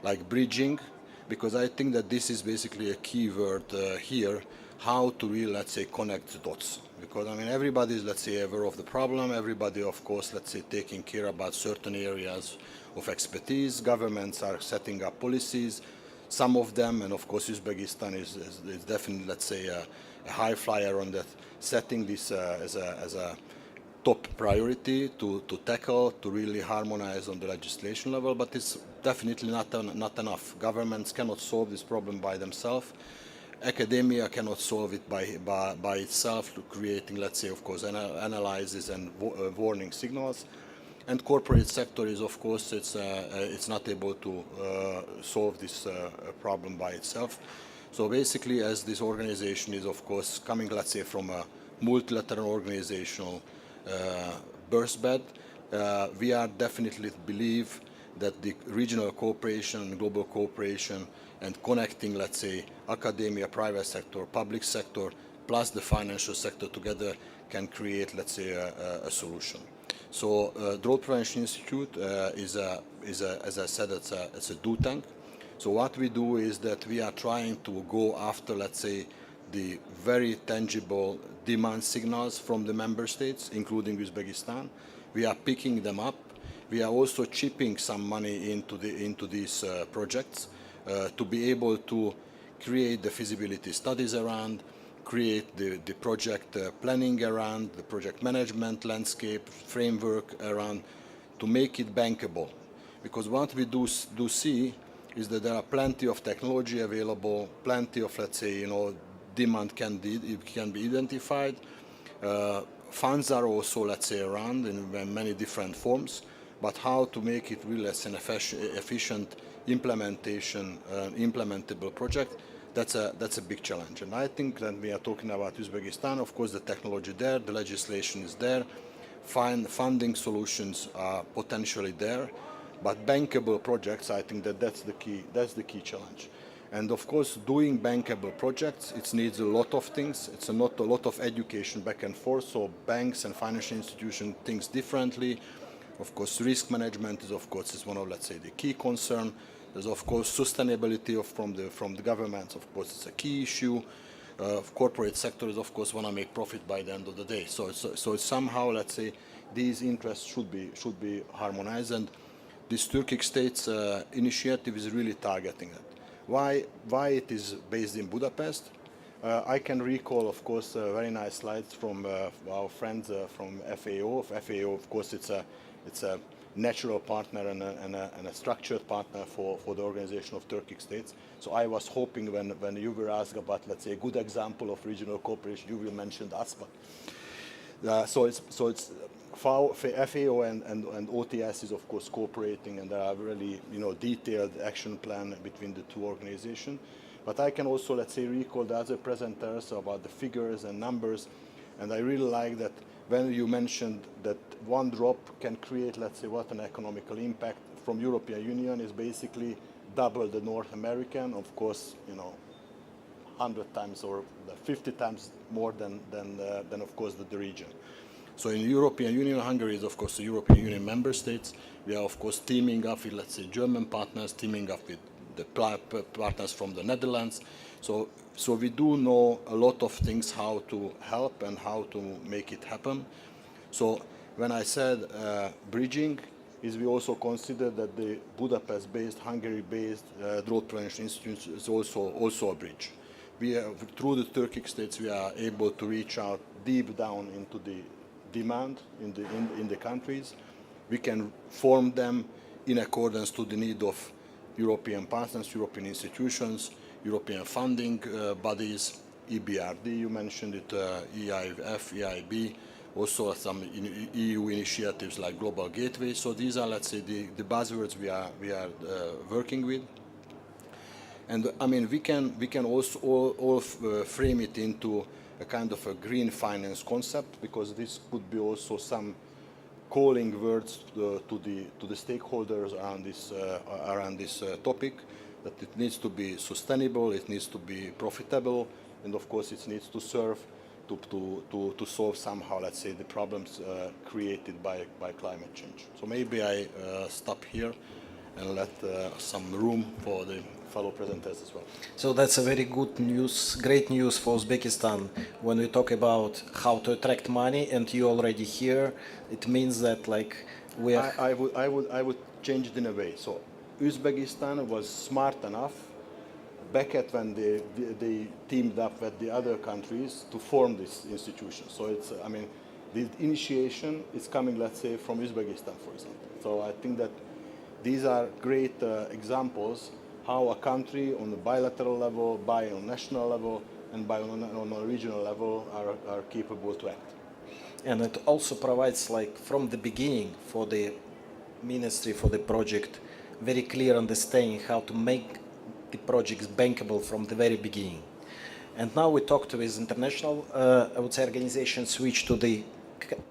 Speaker 5: like bridging, because I think that this is basically a key word here, how to really, let's say, connect the dots. Because, I mean, everybody is, let's say, aware of the problem, everybody, of course, let's say, taking care about certain areas of expertise, governments are setting up policies, some of them, and of course Uzbekistan is definitely, let's say, a high flyer on that, setting this as a top priority to tackle, to really harmonize on the legislation level, but it's definitely not enough. Governments cannot solve this problem by themselves. Academia cannot solve it by itself, to creating, let's say, of course, analysis and warning signals. And corporate sector is, of course, it's not able to solve this problem by itself. So basically, as this organization is, of course, coming, let's say, from a multilateral organizational birthbed, we are definitely believe that the regional cooperation and global cooperation and connecting, let's say, academia, private sector, public sector, plus the financial sector together can create, let's say, a solution. So Drought Prevention Institute is as I said, it's a do tank. So what we do is that we are trying to go after, let's say, the very tangible demand signals from the member states, including Uzbekistan. We are picking them up. We are also chipping some money into these projects to be able to create the feasibility studies around, create the project planning around, the project management landscape, framework around, to make it bankable. Because what we do see is that there are plenty of technology available, plenty of, let's say, demand can be identified. Funds are also, let's say, around in many different forms, but how to make it really as an efficient implementation, implementable project, that's a big challenge. And I think that we are talking about Uzbekistan, of course, the technology there, the legislation is there, funding solutions are potentially there, but bankable projects, I think that's the key challenge. And of course, doing bankable projects, it needs a lot of things. It's not a lot of education back and forth. So banks and financial institutions think differently. Of course, risk management is, of course, is one of, let's say, the key concern. There's, of course, sustainability from the governments. Of course, it's a key issue. Corporate sectors, of course, want to make profit by the end of the day. So it's somehow, let's say, these interests should be harmonized. And this Turkic States initiative is really targeting it. Why it is based in Budapest? I can recall, of course, very nice slides from our friends from FAO. FAO, of course, it's a natural partner and a structured partner for the organization of Turkic States. So I was hoping when you were asked about, let's say, a good example of regional cooperation, you will mention us. But so it's FAO and OTS is, of course, cooperating, and there are really, detailed action plan between the two organizations. But I can also, let's say, recall the other presenters about the figures and numbers, and I really like that when you mentioned that one drop can create, let's say, what an economical impact from European Union is basically double the North American, of course, 100 times or 50 times more than of course, the region. So in the European Union, Hungary is, of course, the European Union member states. We are, of course, teaming up with, let's say, German partners, teaming up with the partners from the Netherlands. So we do know a lot of things, how to help and how to make it happen. So when I said bridging, is we also consider that the Budapest-based, Hungary-based Drought Prevention Institute is also a bridge. Through the Turkic States, we are able to reach out deep down into the demand in the countries. We can form them in accordance to the need of European partners, European institutions, European funding bodies, EBRD, you mentioned it, EIF, EIB, also some EU initiatives like Global Gateway. So these are, let's say, the buzzwords we are working with. And I mean, we can also all frame it into a kind of a green finance concept, because this could be also some calling words to the stakeholders around this topic, that it needs to be sustainable, it needs to be profitable, and of course it needs to serve to solve somehow, let's say, the problems created by climate change. So maybe I stop here and let some room for the fellow presenters as well.
Speaker 1: So that's a very good news, great news for Uzbekistan when we talk about how to attract money, and you already here. It means that like we are.
Speaker 5: I would change it in a way. So Uzbekistan was smart enough back at when they teamed up with the other countries to form this institution. So it's, I mean, the initiation is coming, let's say, from Uzbekistan, for example. So I think that these are great examples how a country on the bilateral level, by on national level, and by on a regional level are capable to act.
Speaker 1: And it also provides, like, from the beginning for the ministry, for the project, very clear understanding how to make the projects bankable from the very beginning. And now we talked with international, I would say, organizations, switch to the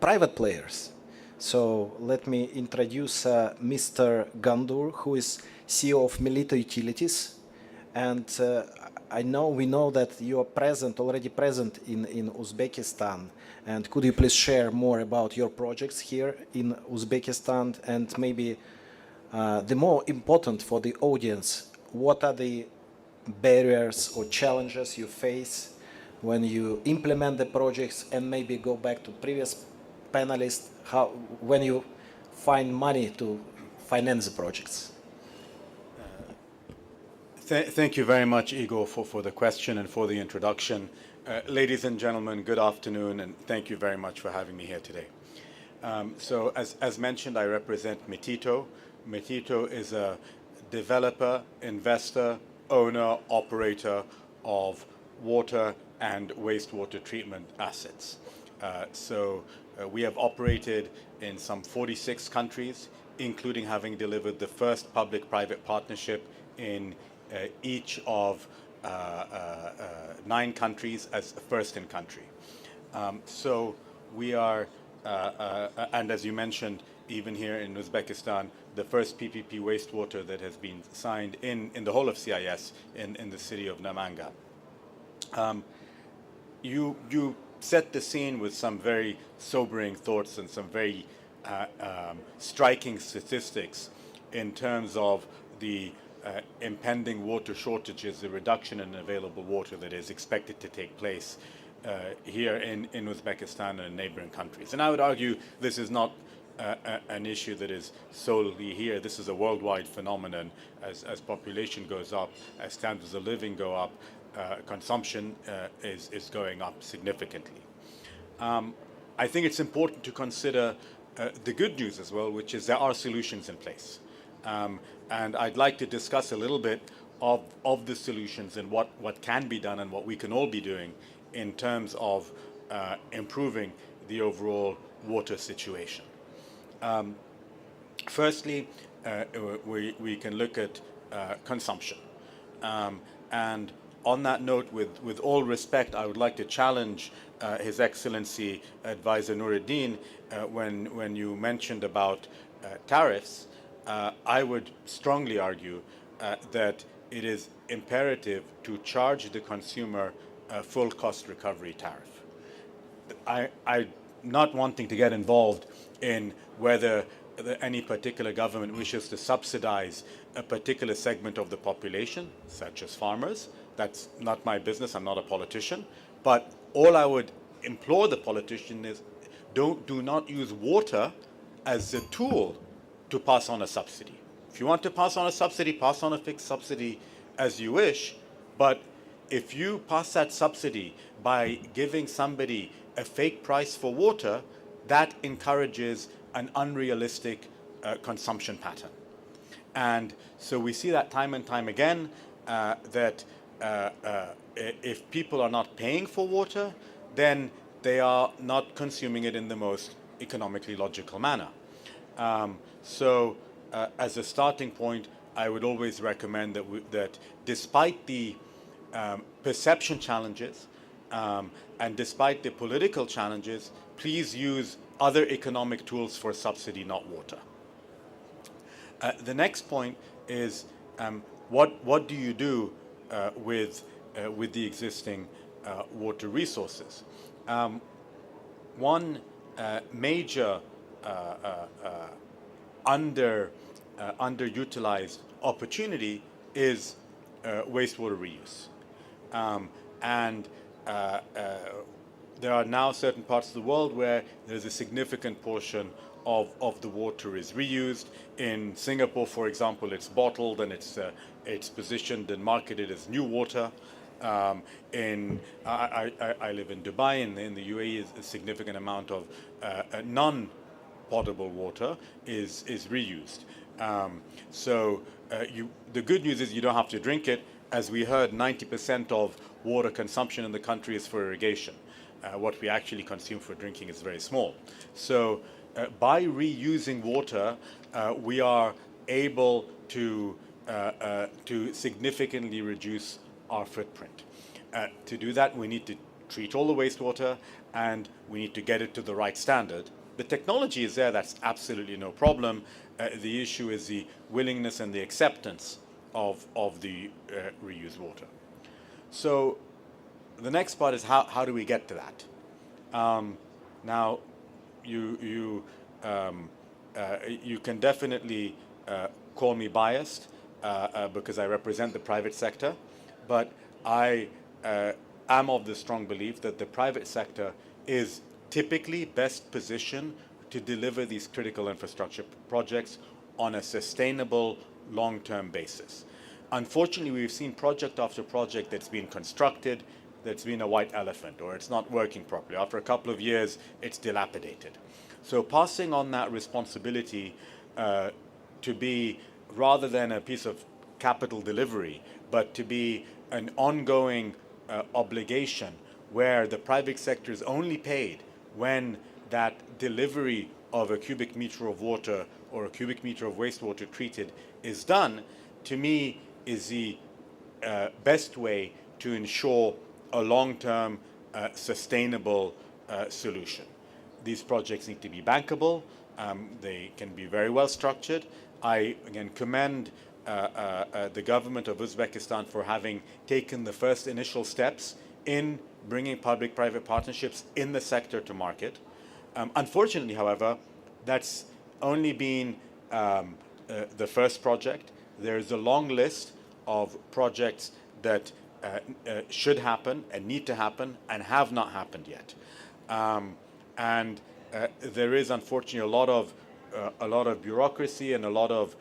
Speaker 1: private players. So let me introduce Mr. Gandur, who is CEO of Melita Utilities. And we know that you are already present in Uzbekistan. And could you please share more about your projects here in Uzbekistan, and maybe the more important for the audience, what are the barriers or challenges you face when you implement the projects, and maybe go back to previous panelists, when you find money to finance the projects?
Speaker 6: Thank you very much, Igor, for the question and for the introduction. Ladies and gentlemen, good afternoon, and thank you very much for having me here today. So as mentioned, I represent Metito. Metito is a developer, investor, owner, operator of water and wastewater treatment assets. We have operated in some 46 countries, including having delivered the first public-private partnership in each of 9 countries as first in country. So we are, and as you mentioned, even here in Uzbekistan, the first PPP wastewater that has been signed in the whole of CIS in the city of Namanga. You set the scene with some very sobering thoughts and some very striking statistics in terms of the impending water shortages, the reduction in available water that is expected to take place here in Uzbekistan and neighboring countries. And I would argue this is not an issue that is solely here. This is a worldwide phenomenon. As population goes up, as standards of living go up, consumption is going up significantly. I think it's important to consider the good news as well, which is there are solutions in place. And I'd like to discuss a little bit of the solutions and what can be done and what we can all be doing in terms of improving the overall water situation. Firstly, we can look at consumption. And on that note, with all respect, I would like to challenge His Excellency Advisor Nuruddin when you mentioned about tariffs. I would strongly argue that it is imperative to charge the consumer a full cost recovery tariff. I'm not wanting to get involved in whether any particular government wishes to subsidize a particular segment of the population, such as farmers. That's not my business. I'm not a politician. But all I would implore the politician is do not use water as a tool to pass on a subsidy. If you want to pass on a subsidy, pass on a fixed subsidy as you wish. But if you pass that subsidy by giving somebody a fake price for water, that encourages an unrealistic consumption pattern. And so we see that time and time again, that if people are not paying for water, then they are not consuming it in the most economically logical manner. As a starting point, I would always recommend that despite the perception challenges and despite the political challenges, please use other economic tools for subsidy, not water. The next point is what do you do with the existing water resources? One major underutilized opportunity is wastewater reuse. There are now certain parts of the world where there's a significant portion of the water is reused. In Singapore, for example, it's bottled and it's positioned and marketed as new water. I live in Dubai, and in the UAE, a significant amount of non-potable water is reused. The good news is you don't have to drink it. As we heard, 90% of water consumption in the country is for irrigation. What we actually consume for drinking is very small. So by reusing water, we are able to significantly reduce our footprint. To do that, we need to treat all the wastewater, and we need to get it to the right standard. The technology is there, that's absolutely no problem. The issue is the willingness and the acceptance of the reused water. So the next part is how do we get to that? Now, you can definitely call me biased because I represent the private sector, but I am of the strong belief that the private sector is typically best positioned to deliver these critical infrastructure projects on a sustainable, long-term basis. Unfortunately, we've seen project after project that's been constructed that's been a white elephant, or it's not working properly. After a couple of years, it's dilapidated. So passing on that responsibility to be, rather than a piece of capital delivery, but to be an ongoing obligation where the private sector is only paid when that delivery of a cubic meter of water or a cubic meter of wastewater treated is done, to me is the best way to ensure a long-term sustainable solution. These projects need to be bankable. They can be very well structured. I, again, commend the government of Uzbekistan for having taken the first initial steps in bringing public-private partnerships in the sector to market. Unfortunately, however, that's only been the first project. There's a long list of projects that should happen and need to happen and have not happened yet. There is unfortunately a lot of bureaucracy and a lot of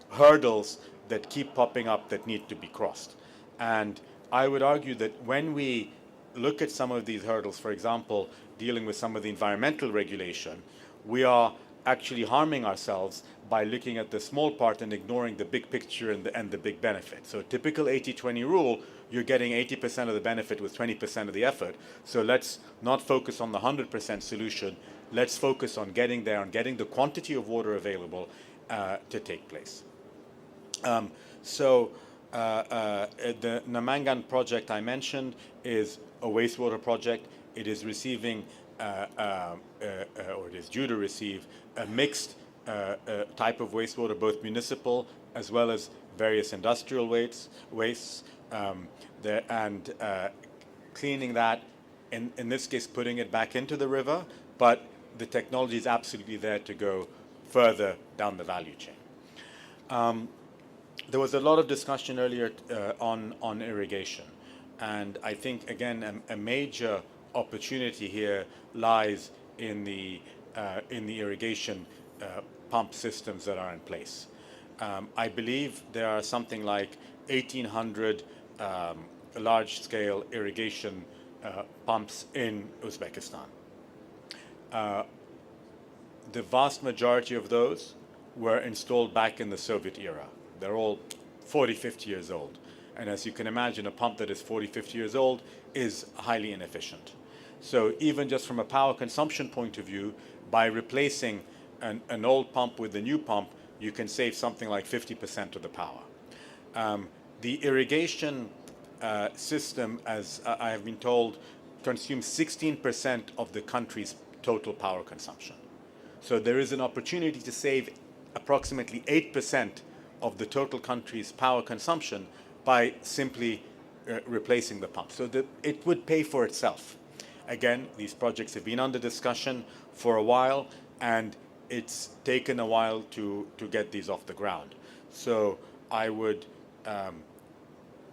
Speaker 6: hurdles that keep popping up that need to be crossed. And I would argue that when we look at some of these hurdles, for example, dealing with some of the environmental regulation, we are actually harming ourselves by looking at the small part and ignoring the big picture and the big benefit. So typical 80-20 rule, you're getting 80% of the benefit with 20% of the effort. So let's not focus on the 100% solution. Let's focus on getting there and getting the quantity of water available to take place. The Namangan project I mentioned is a wastewater project. It is receiving, or it is due to receive, a mixed type of wastewater, both municipal as well as various industrial wastes, and cleaning that, in this case putting it back into the river, but the technology is absolutely there to go further down the value chain. There was a lot of discussion earlier on irrigation, and I think, again, a major opportunity here lies in the irrigation pump systems that are in place. I believe there are something like 1,800 large-scale irrigation pumps in Uzbekistan. The vast majority of those were installed back in the Soviet era. They're all 40, 50 years old. And as you can imagine, a pump that is 40, 50 years old is highly inefficient. So even just from a power consumption point of view, by replacing an old pump with a new pump, you can save something like 50% of the power. The irrigation system, as I have been told, consumes 16% of the country's total power consumption. So there is an opportunity to save approximately 8% of the total country's power consumption by simply replacing the pump. So that it would pay for itself. Again, these projects have been under discussion for a while, and it's taken a while to get these off the ground. So I would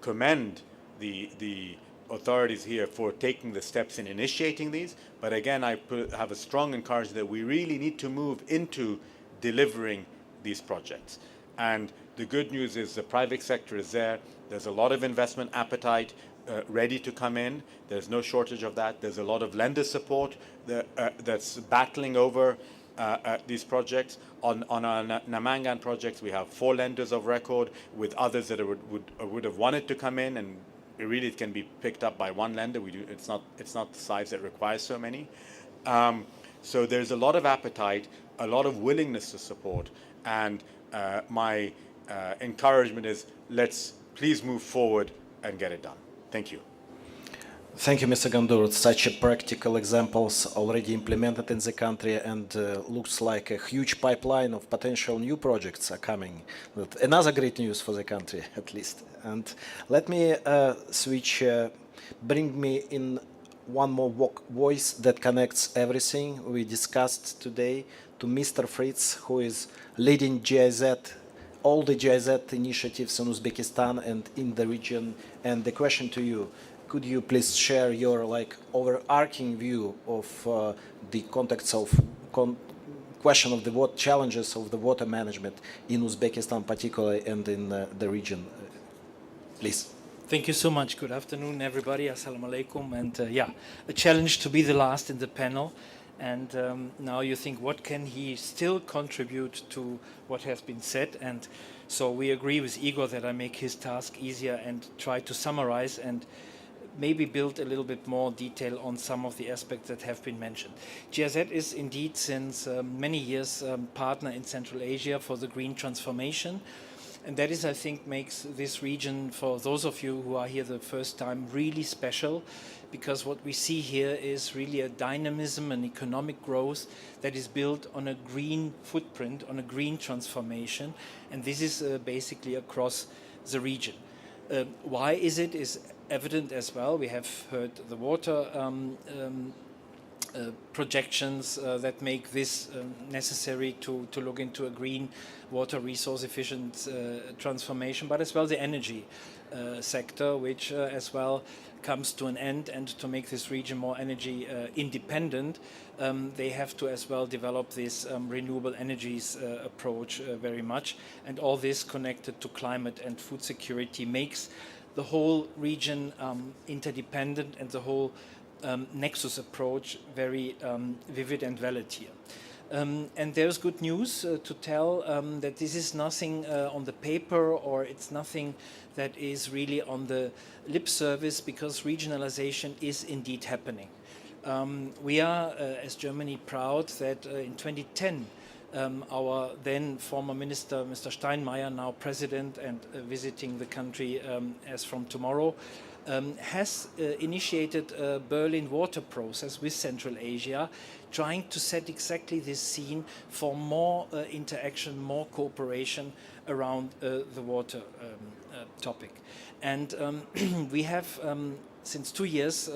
Speaker 6: commend the authorities here for taking the steps in initiating these. But again, I have a strong encouragement that we really need to move into delivering these projects. And the good news is the private sector is there. There's a lot of investment appetite ready to come in. There's no shortage of that. There's a lot of lender support that's battling over these projects. On our Namangan projects, we have 4 lenders of record, with others that would have wanted to come in, and really it can be picked up by one lender. It's not the size that requires so many. So there's a lot of appetite, a lot of willingness to support, and my encouragement is, let's please move forward and get it done. Thank you.
Speaker 1: Thank you, Mr. Gandour. Such a practical examples already implemented in the country, and looks like a huge pipeline of potential new projects are coming. Another great news for the country, at least. And let me bring me in one more voice that connects everything we discussed today to Mr. Fritz, who is leading GIZ, all the GIZ initiatives in Uzbekistan and in the region. And the question to you, could you please share your overarching view of the context of question of the challenges of the water management in Uzbekistan particularly and in the region, please?
Speaker 7: Thank you so much. Good afternoon, everybody. Assalamu alaikum. And a challenge to be the last in the panel. And now you think, what can he still contribute to what has been said? And so we agree with Igor that I make his task easier and try to summarize and maybe build a little bit more detail on some of the aspects that have been mentioned. GIZ is indeed since many years partner in Central Asia for the green transformation. And that is, I think, makes this region, for those of you who are here the first time, really special, because what we see here is really a dynamism and economic growth that is built on a green footprint, on a green transformation. And this is basically across the region. Why is it? Is evident as well. We have heard the water projections that make this necessary to look into a green water resource efficient transformation, but as well the energy sector, which as well comes to an end, and to make this region more energy independent, they have to as well develop this renewable energies approach very much, and all this connected to climate and food security makes the whole region interdependent, and the whole Nexus approach very vivid and valid here. And there's good news to tell that this is nothing on the paper, or it's nothing that is really on the lip service, because regionalization is indeed happening. We are, as Germany, proud that in 2010, our then former minister, Mr. Steinmeier, now president and visiting the country as from tomorrow, has initiated a Berlin water process with Central Asia, trying to set exactly this scene for more interaction, more cooperation around the water topic. And we have, since 2 years,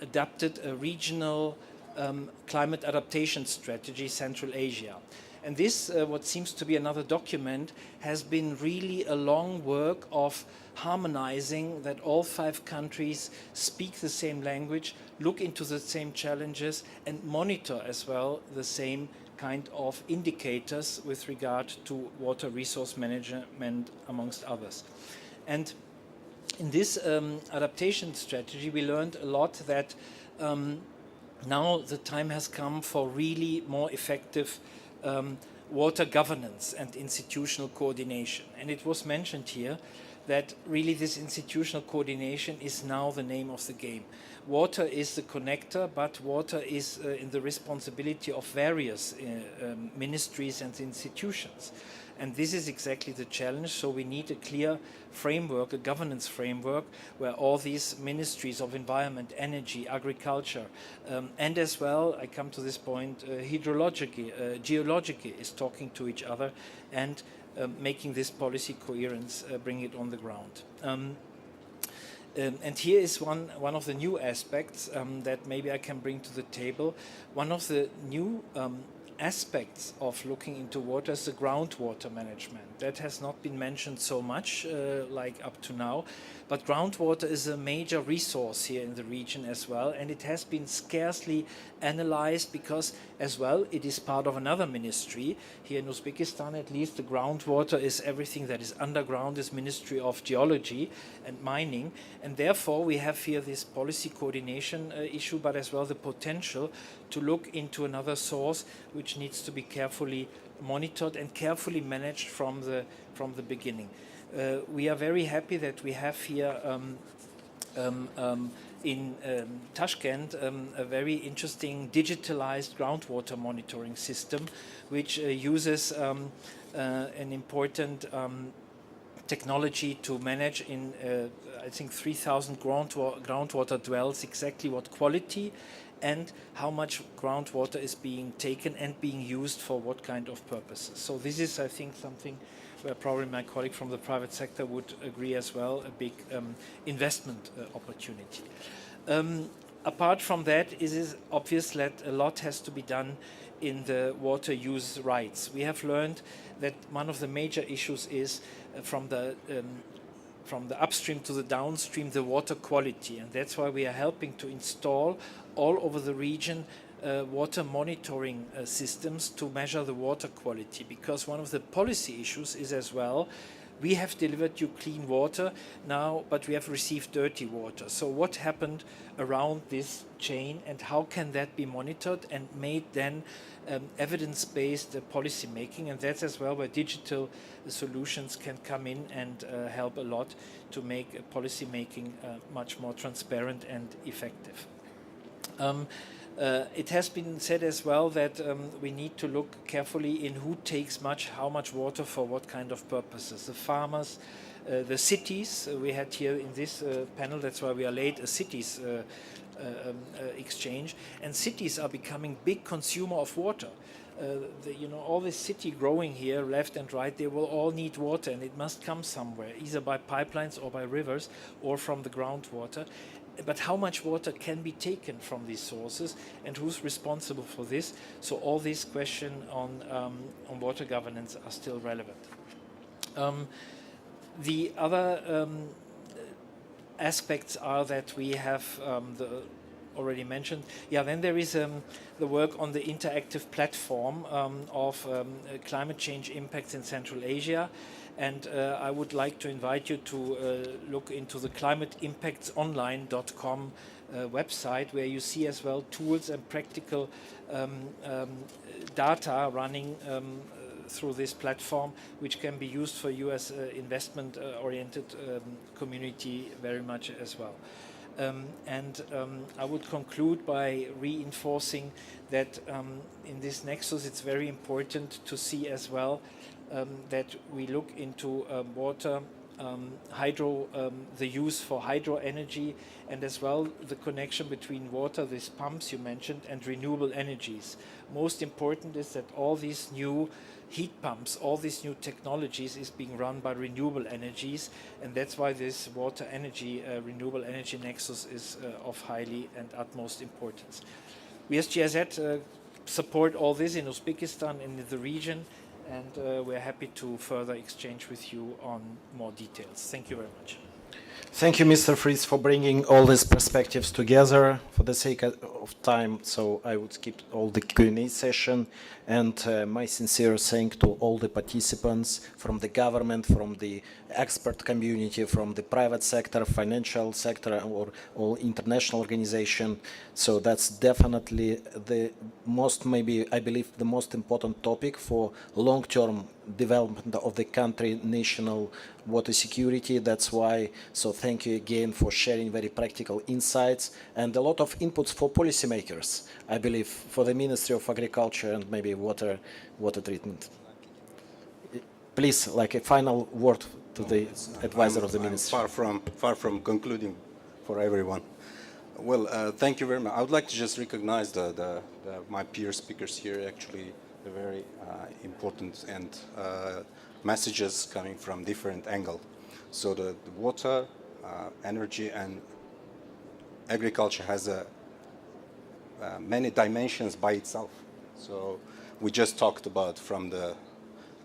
Speaker 7: adapted a regional climate adaptation strategy, Central Asia. And this, what seems to be another document, has been really a long work of harmonizing that all 5 countries speak the same language, look into the same challenges, and monitor as well the same kind of indicators with regard to water resource management, amongst others. And in this adaptation strategy, we learned a lot that now the time has come for really more effective water governance and institutional coordination. And it was mentioned here that really this institutional coordination is now the name of the game. Water is the connector, but water is in the responsibility of various ministries and institutions. And this is exactly the challenge. So we need a clear framework, a governance framework, where all these ministries of environment, energy, agriculture, and as well, I come to this point, hydrology, geology is talking to each other and making this policy coherence, bring it on the ground. And here is one of the new aspects that maybe I can bring to the table. One of the new aspects of looking into water is the groundwater management. That has not been mentioned so much like up to now, but groundwater is a major resource here in the region as well, and it has been scarcely analyzed because as well it is part of another ministry. Here in Uzbekistan at least, the groundwater is everything that is underground, is Ministry of Geology and Mining, and therefore we have here this policy coordination issue, but as well the potential to look into another source which needs to be carefully monitored and carefully managed from the beginning. We are very happy that we have here in Tashkent a very interesting digitalized groundwater monitoring system which uses an important technology to manage in I think 3,000 groundwater dwells exactly what quality and how much groundwater is being taken and being used for what kind of purposes. So this is, I think, something where probably my colleague from the private sector would agree as well, a big investment opportunity. Apart from that, it is obvious that a lot has to be done in the water use rights. We have learned that one of the major issues is from the upstream to the downstream, the water quality, and that's why we are helping to install all over the region water monitoring systems to measure the water quality, because one of the policy issues is as well, we have delivered you clean water now, but we have received dirty water. So what happened around this chain and how can that be monitored and made then evidence-based policy making? And that's as well where digital solutions can come in and help a lot to make policy making much more transparent and effective. It has been said as well that we need to look carefully in who takes how much water for what kind of purposes. The farmers, the cities, we had here in this panel, that's why we are late, a cities exchange, and cities are becoming big consumer of water. All this city growing here, left and right, they will all need water, and it must come somewhere, either by pipelines or by rivers or from the groundwater. But how much water can be taken from these sources and who's responsible for this? So all these questions on water governance are still relevant. The other aspects are that we have already mentioned. Yeah, then there is the work on the interactive platform of climate change impacts in Central Asia. And I would like to invite you to look into the climateimpactsonline.com website, where you see as well tools and practical data running through this platform, which can be used for you as investment-oriented community very much as well. I would conclude by reinforcing that in this Nexus it's very important to see as well that we look into water, hydro, the use for hydro energy, and as well the connection between water, these pumps you mentioned, and renewable energies. Most important is that all these new heat pumps, all these new technologies is being run by renewable energies, and that's why this water energy, renewable energy nexus is of highly and utmost importance. We as GIZ support all this in Uzbekistan and in the region, and we're happy to further exchange with you on more details. Thank you very much.
Speaker 1: Thank you, Mr. Fritz, for bringing all these perspectives together. For the sake of time, so I would skip all the Q&A session. And my sincere thanks to all the participants from the government, from the expert community, from the private sector, financial sector, or all international organization. So that's definitely the most, maybe I believe, the most important topic for long-term development of the country, national water security. That's why, so thank you again for sharing very practical insights and a lot of inputs for policymakers, I believe, for the Ministry of Agriculture and maybe water treatment. Please, like a final word to the advisor of the ministry.
Speaker 2: Far from concluding for everyone. Well, thank you very much. I would like to just recognize my peer speakers here. Actually, they're very important and messages coming from different angles. So the water, energy, and agriculture has many dimensions by itself. So we just talked about from the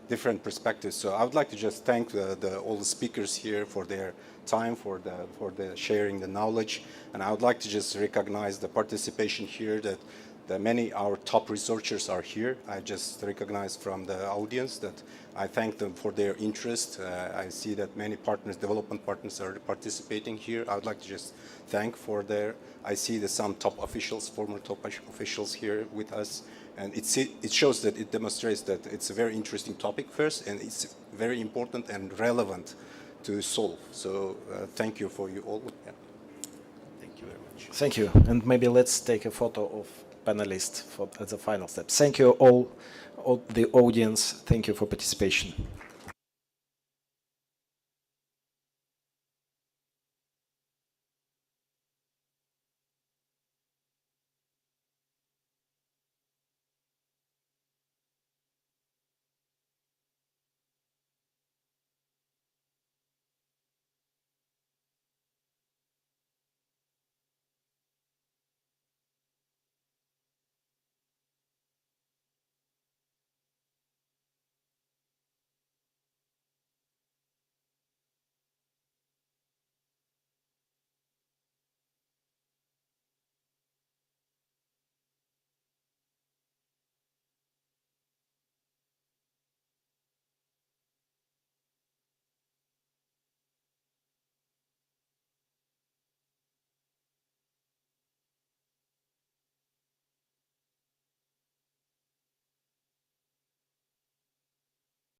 Speaker 2: different perspectives. So I would like to just thank all the speakers here for their time, for the sharing the knowledge, and I would like to just recognize the participation here that many our top researchers are here. I just recognize from the audience that I thank them for their interest. I see that many partners, development partners, are participating here. I would like to just thank for their. I see that some top officials, former top officials here with us. And it shows that it demonstrates that it's a very interesting topic first, and it's very important and relevant to solve. So thank you for you all. Yeah. Thank you very much.
Speaker 1: Thank you. And maybe let's take a photo of panelists as a final step. Thank you all the audience. Thank you for participation.